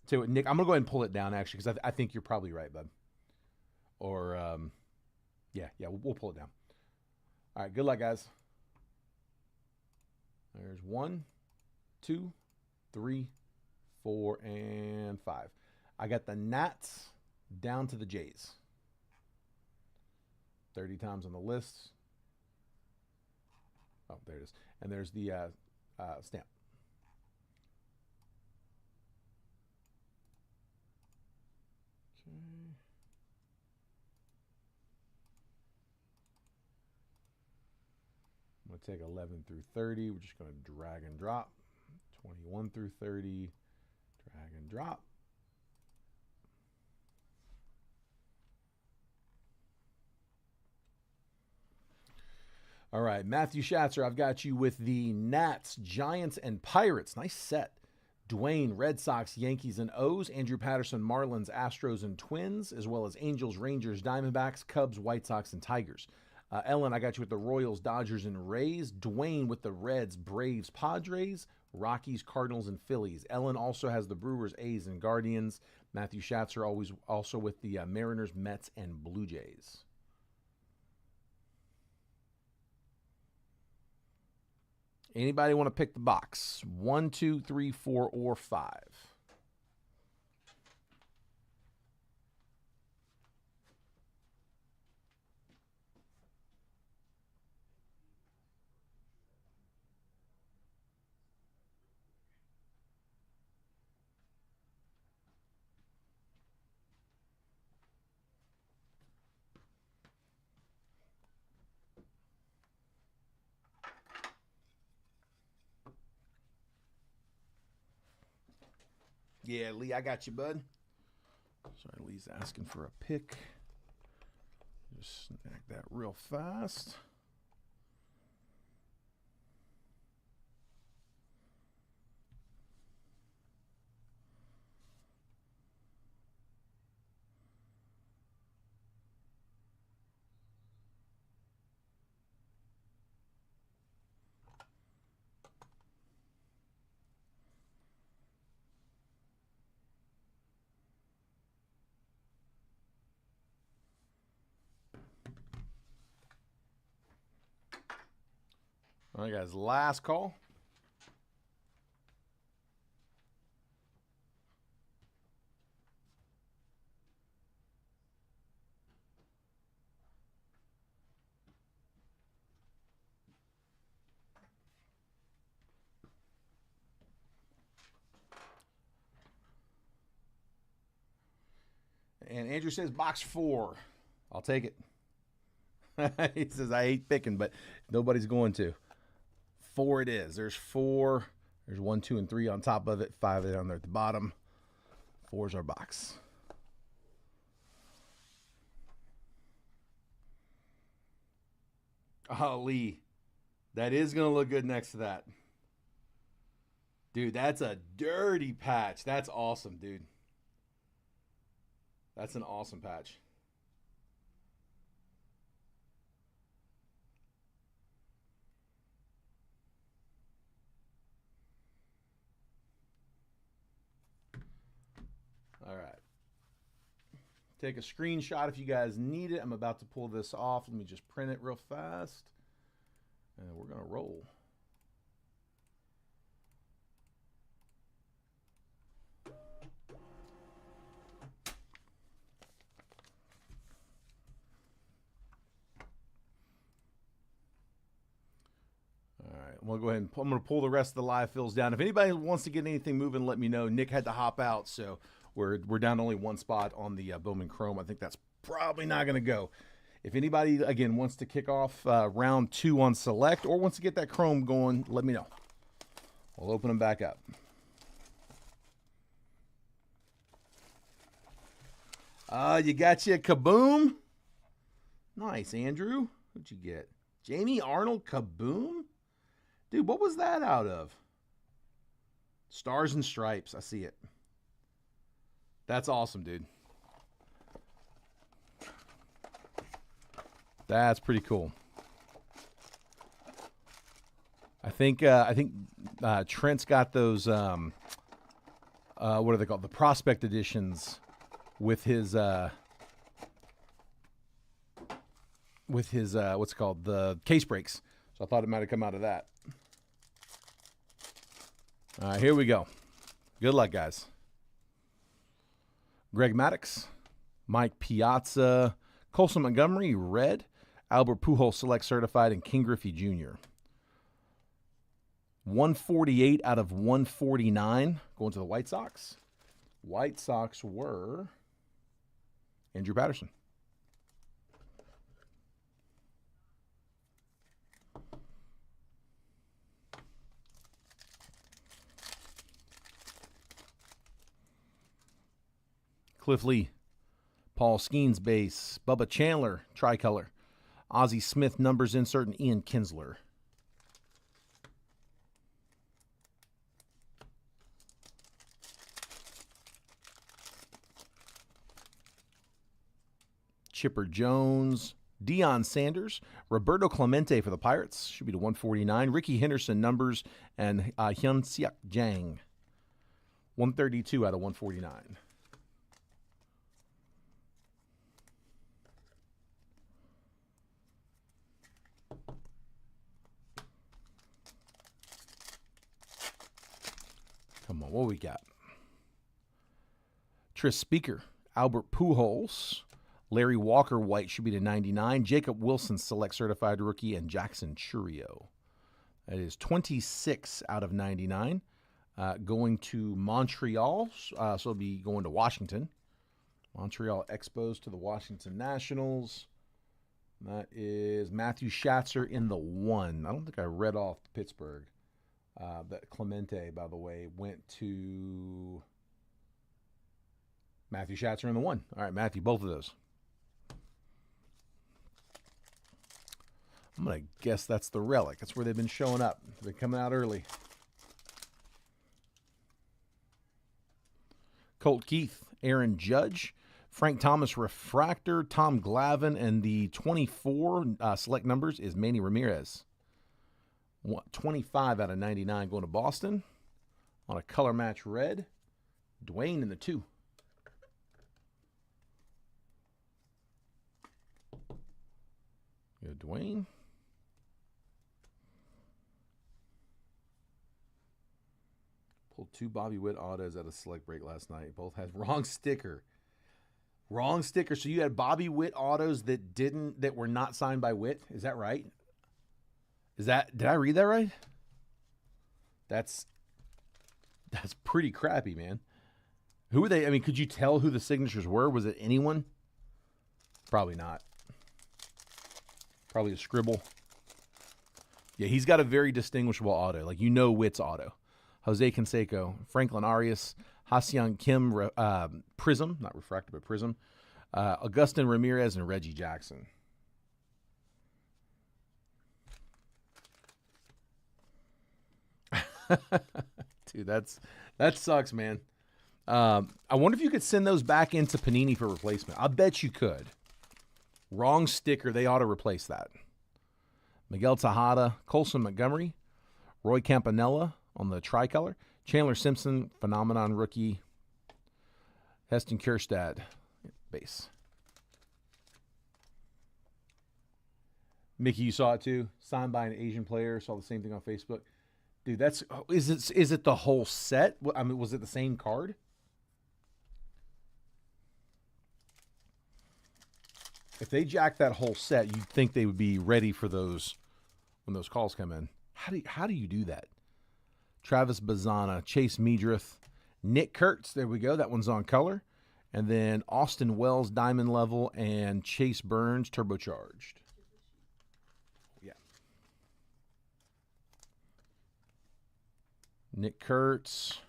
tell you what, Nick, I'm going to go ahead and pull it down, actually, because I think you're probably right, bud. Or, yeah, we'll pull it down. All right, good luck, guys. There's 1, 2, 3, 4, and 5. I got the Nats down to the Jays. 30 times on the list. Oh, there it is. And there's the stamp. Okay. I'm going to take 11 through 30. We're just going to drag and drop. 21 through 30. Drag and drop. All right, Matthew Schatzer, I've got you with the Nats, Giants, and Pirates. Nice set. Dwayne, Red Sox, Yankees, and O's. Andrew Patterson, Marlins, Astros, and Twins, as well as Angels, Rangers, Diamondbacks, Cubs, White Sox, and Tigers. Ellen, I got you with the Royals, Dodgers, and Rays. Dwayne with the Reds, Braves, Padres, Rockies, Cardinals, and Phillies. Ellen also has the Brewers, A's, and Guardians. Matthew Schatzer also with the Mariners, Mets, and Blue Jays. Anybody want to pick the box? 1, 2, 3, 4, or 5? Yeah, Lee, I got you, bud. Sorry, Lee's asking for a pick. Just snag that real fast. All right, guys, last call. And Andrew says box 4. I'll take it. He says, I hate picking, but nobody's going to. 4 it is. There's 4. There's 1, 2, and 3 on top of it. 5 down there at the bottom. 4's our box. Oh, Lee. That is going to look good next to that. Dude, that's a dirty patch. That's awesome, dude. That's an awesome patch. All right. Take a screenshot if you guys need it. I'm about to pull this off. Let me just print it real fast. And we're going to roll. All right, I'm gonna go ahead and I'm gonna pull the rest of the live fills down. If anybody wants to get anything moving, let me know. Nick had to hop out, so we're down to only one spot on the Bowman Chrome. I think that's probably not gonna go. If anybody again wants to kick off round 2 on select or wants to get that Chrome going, let me know. We'll open them back up. You got you a Kaboom. Nice, Andrew. What'd you get? Jamie Arnold Kaboom? Dude, what was that out of? Stars and Stripes. I see it. That's awesome, dude. That's pretty cool. I think Trent's got those what are they called? The prospect editions with his what's it called? The case breaks. So I thought it might have come out of that. All right, here we go. Good luck, guys. Greg Maddux, Mike Piazza, Colson Montgomery, red, Albert Pujols Select Certified, and King Griffey Jr. 148 out of 149 going to the White Sox. White Sox were Andrew Patterson. Cliff Lee, Paul Skeens base, Bubba Chandler tricolor, Ozzie Smith numbers insert, and Ian Kinsler. Chipper Jones, Deion Sanders, Roberto Clemente for the Pirates, should be to 149. Ricky Henderson numbers, and Hyun-Seok Jang, 132 out of 149. Come on, what we got? Tris Speaker, Albert Pujols, Larry Walker White should be to 99. Jacob Wilson Select Certified Rookie, and Jackson Churio. That is 26 out of 99. Going to Montreal, so it'll be going to Washington. Montreal Expos to the Washington Nationals. That is Matthew Schatzer in the 1. I don't think I read off Pittsburgh. That Clemente, by the way, went to Matthew Schatzer in the 1. All right, Matthew, both of those. I'm going to guess that's the relic. That's where they've been showing up. They've been coming out early. Colt Keith, Aaron Judge, Frank Thomas Refractor, Tom Glavine, and the 24 select numbers is Manny Ramirez. 25 out of 99 going to Boston. On a color match red, Dwayne in the 2. Yeah, Dwayne. Pulled 2 Bobby Witt autos at a select break last night. Both had wrong sticker. Wrong sticker. So you had Bobby Witt autos that were not signed by Witt. Is that right? Did I read that right? That's pretty crappy, man. Who were they? I mean, could you tell who the signatures were? Was it anyone? Probably not. Probably a scribble. Yeah, he's got a very distinguishable auto. Like, Witt's auto. Jose Canseco, Franklin Arias, Ha-Seong Kim, Prism, not Refractor, but Prism, Augustin Ramirez, and Reggie Jackson. Dude, that sucks, man. I wonder if you could send those back into Panini for replacement. I bet you could. Wrong sticker. They ought to replace that. Miguel Tejada, Colson Montgomery, Roy Campanella on the tricolor, Chandler Simpson, phenomenon rookie, Heston Kjerstad, base. Mickey, you saw it too? Signed by an Asian player. Saw the same thing on Facebook. Dude, that's is it the whole set? I mean, was it the same card? If they jacked that whole set, you'd think they would be ready for those when those calls come in. How do you do that? Travis Bazana, Chase Meadrith, Nick Kurtz. There we go. That one's on color. And then Austin Wells, diamond level, and Chase Burns, turbocharged. Yeah. Nick Kurtz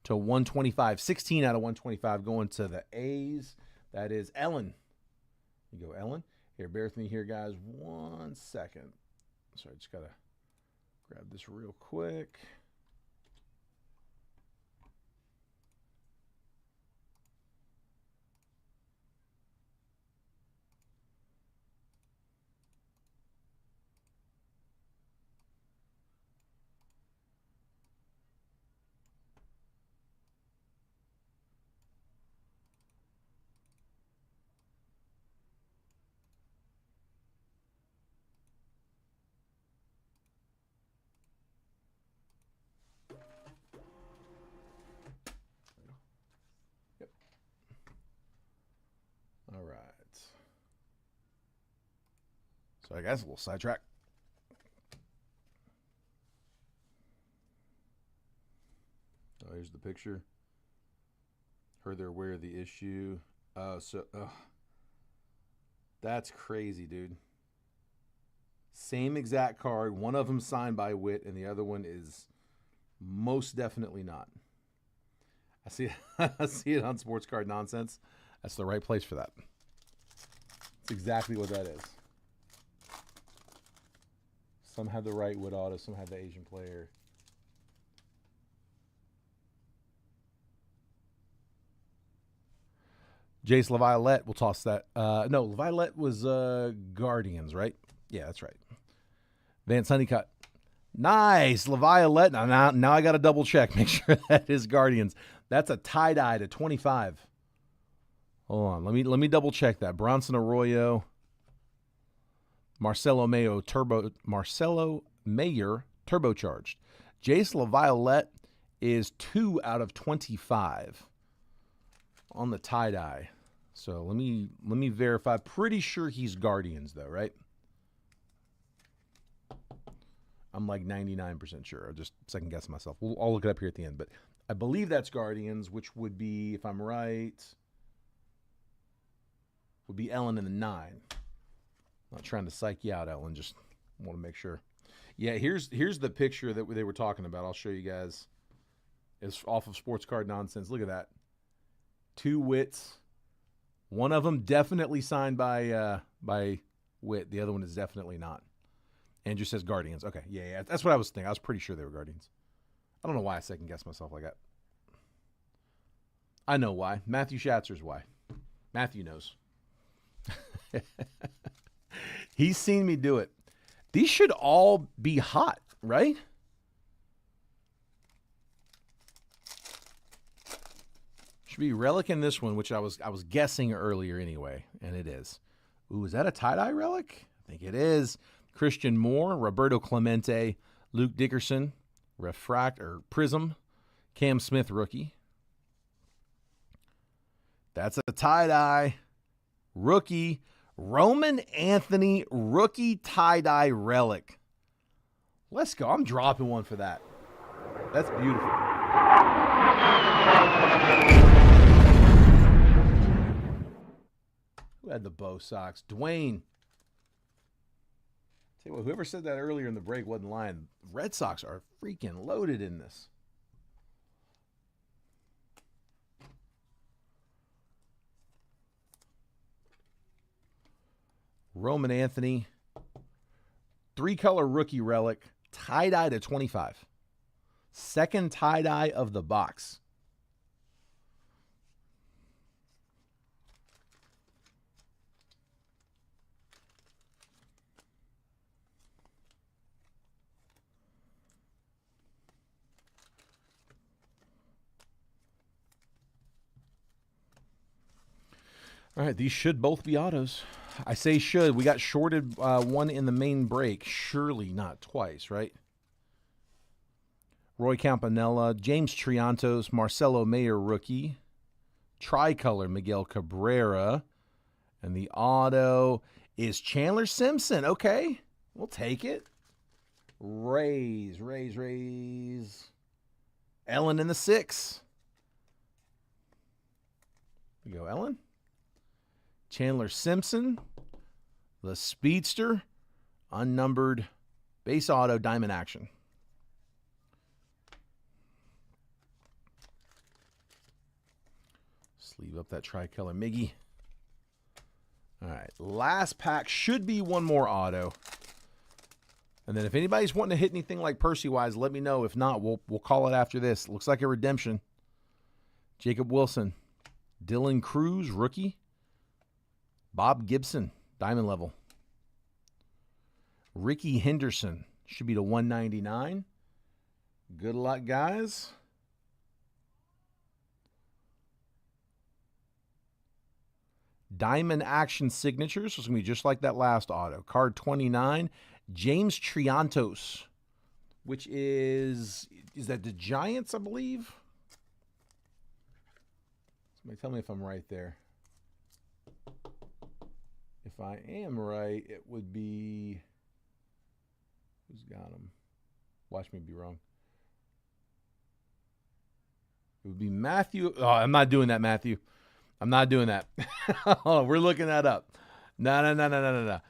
to 125. 16 out of 125 going to the A's. That is Ellen. You go, Ellen. Here, bear with me here, guys. 1 second. Sorry, just got to grab this real quick. All right. So I guess a little sidetrack. Oh, here's the picture. Heard they're aware of the issue. That's crazy, dude. Same exact card. One of them signed by Witt, and the other one is most definitely not. I see it on Sports Card Nonsense. That's the right place for that. That's exactly what that is. Some have the right Wood auto, some have the Asian player. Jace LaViolette, we'll toss that. No, LaViolette was Guardians, right? Yeah, that's right. Vance Honeycutt. Nice, LaViolette. Now I got to double check, make sure that is Guardians. That's a tie-dye to 25. Hold on, let me double check that. Bronson Arroyo, Marcelo Mayer turbocharged. Jace LaViolette is 2 out of 25 on the tie-dye. So let me verify. Pretty sure he's Guardians though, right? I'm like 99% sure. I'll just second guess myself. I'll look it up here at the end, but I believe that's Guardians, which would be, if I'm right, would be Ellen in the 9. Not trying to psych you out, Ellen. Just want to make sure. Yeah, here's the picture that they were talking about. I'll show you guys. It's off of Sports Card Nonsense. Look at that. 2 Witts. One of them definitely signed by Witt. The other one is definitely not. Andrew says Guardians. Okay, yeah, that's what I was thinking. I was pretty sure they were Guardians. I don't know why I second guessed myself like that. I know why. Matthew Schatzer's why. Matthew knows. He's seen me do it. These should all be hot, right? Should be Relic in this one, which I was guessing earlier anyway, and it is. Ooh, is that a tie-dye Relic? I think it is. Christian Moore, Roberto Clemente, Luke Dickerson, Prism, Cam Smith rookie. That's a tie-dye rookie. Roman Anthony rookie tie-dye Relic. Let's go. I'm dropping one for that. That's beautiful. Who had the Bo Sox? Dwayne. Tell you what, whoever said that earlier in the break wasn't lying. Red Sox are freaking loaded in this. Roman Anthony, 3-color rookie Relic, tie-dye to 25. Second tie-dye of the box. All right, these should both be autos. I say should. We got shorted one in the main break. Surely not twice, right? Roy Campanella, James Triantos, Marcelo Mayer rookie, tricolor Miguel Cabrera, and the auto is Chandler Simpson. Okay, we'll take it. Rays. Ellen in the 6. There you go, Ellen. Chandler Simpson, the speedster, unnumbered, base auto, diamond action. Sleeve up that tricolor Miggy. All right, last pack should be one more auto. And then if anybody's wanting to hit anything like Percy-wise, let me know. If not, we'll call it after this. Looks like a redemption. Jacob Wilson, Dylan Cruz, rookie. Bob Gibson, diamond level. Ricky Henderson, should be to 199. Good luck, guys. Diamond action signatures. So it's going to be just like that last auto. Card 29, James Triantos, which is that the Giants, I believe? Somebody tell me if I'm right there. If I am right, it would be... Who's got him? Watch me be wrong. It would be Matthew. Oh, I'm not doing that, Matthew. I'm not doing that. Oh, we're looking that up. No.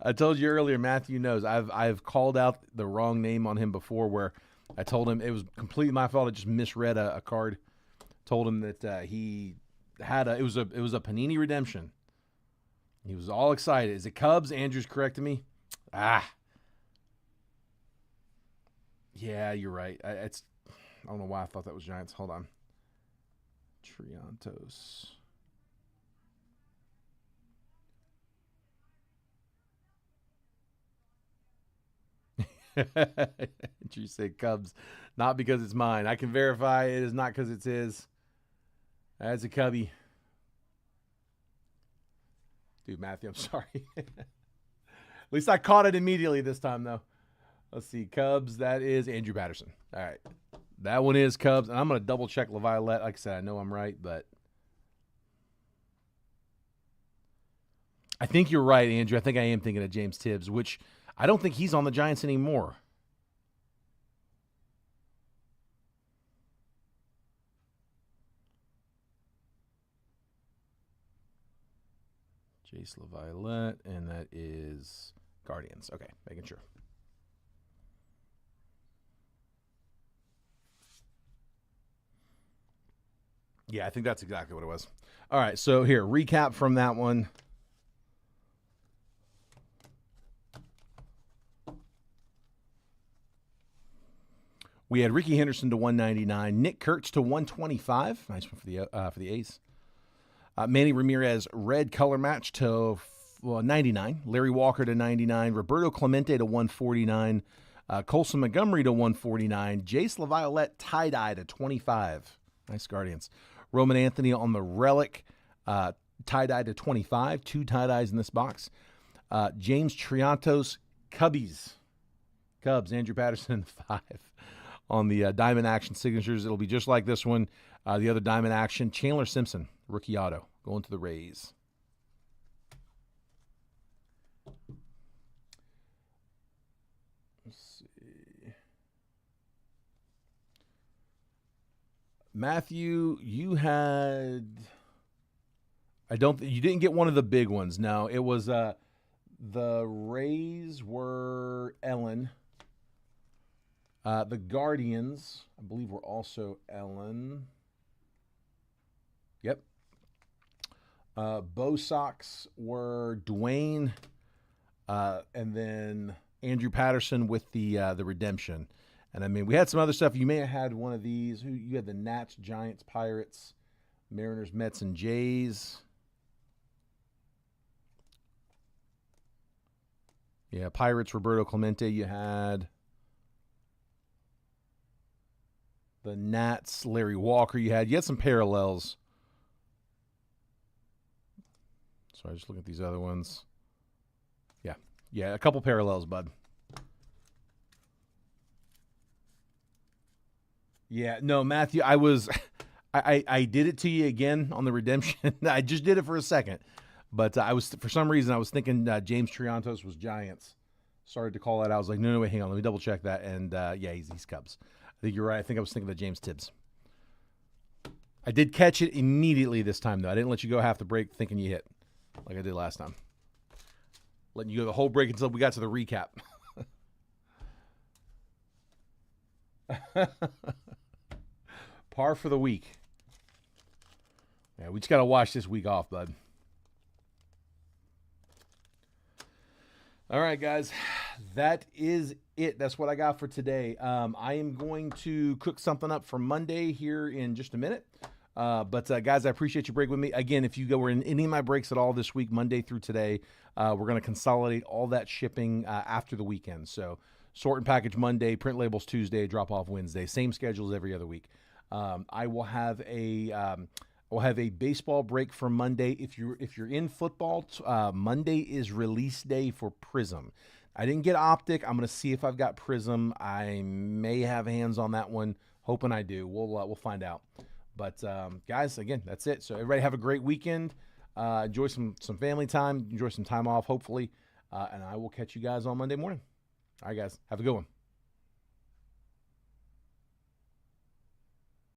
I told you earlier, Matthew knows. I've called out the wrong name on him before, where I told him it was completely my fault. I just misread a card. Told him that he had it was a Panini redemption. He was all excited. Is it Cubs? Andrew's correcting me. Yeah, you're right. I don't know why I thought that was Giants. Hold on. Triantos. You say Cubs, not because it's mine. I can verify it is not because it's his. That's a Cubby. Dude, Matthew, I'm sorry. At least I caught it immediately this time, though. Let's see. Cubs, that is Andrew Patterson. All right. That one is Cubs. And I'm going to double check LaViolette. Like I said, I know I'm right, but I think you're right, Andrew. I think I am thinking of James Tibbs, which I don't think he's on the Giants anymore. Jace LaViolette, and that is Guardians. Okay, making sure. Yeah, I think that's exactly what it was. All right, so here, recap from that one. We had Ricky Henderson to 199, Nick Kurtz to 125. Nice one for the A's. Manny Ramirez, red color match to 99. Larry Walker to 99. Roberto Clemente to 149. Colson Montgomery to 149. Jace LaViolette tie-dye to 25. Nice Guardians. Roman Anthony on the relic, tie-dye to 25. 2 tie-dyes in this box. James Triantos, Cubs, Andrew Patterson, 5. On the diamond action signatures, it'll be just like this one. The other diamond action, Chandler Simpson, rookie auto, going to the Rays. Let's see. Matthew, you had... you didn't get one of the big ones. No, it was the Rays were Ellen. The Guardians, I believe, were also Ellen. Yep. Bo Sox were Dwayne, and then Andrew Patterson with the redemption. And I mean, we had some other stuff. You may have had one of these. You had the Nats, Giants, Pirates, Mariners, Mets, and Jays. Yeah, Pirates, Roberto Clemente. You had the Nats, Larry Walker. You had some parallels. Sorry, just looking at these other ones. Yeah, a couple parallels, bud. Yeah, no, Matthew, I did it to you again on the redemption. I just did it for a second, but for some reason I was thinking James Triantos was Giants. Started to call that out. I was like, no, wait, hang on, let me double check that. And yeah, he's Cubs. I think you're right. I think I was thinking of James Tibbs. I did catch it immediately this time though. I didn't let you go half the break thinking you hit, like I did last time. Letting you go the whole break until we got to the recap. Par for the week. Yeah, we just got to wash this week off, bud. All right, guys. That is it. That's what I got for today. I am going to cook something up for Monday here in just a minute. But guys, I appreciate you breaking with me. Again, if you go in any of my breaks at all this week, Monday through today, we're going to consolidate all that shipping after the weekend. So sort and package Monday, print labels Tuesday, drop off Wednesday. Same schedule as every other week. I will have a baseball break for Monday. If you're in football, Monday is release day for Prism. I didn't get Optic. I'm going to see if I've got Prism. I may have hands on that one. Hoping I do. We'll find out. But guys, again, that's it. So everybody have a great weekend. Enjoy some family time. Enjoy some time off, hopefully. And I will catch you guys on Monday morning. All right, guys. Have a good one.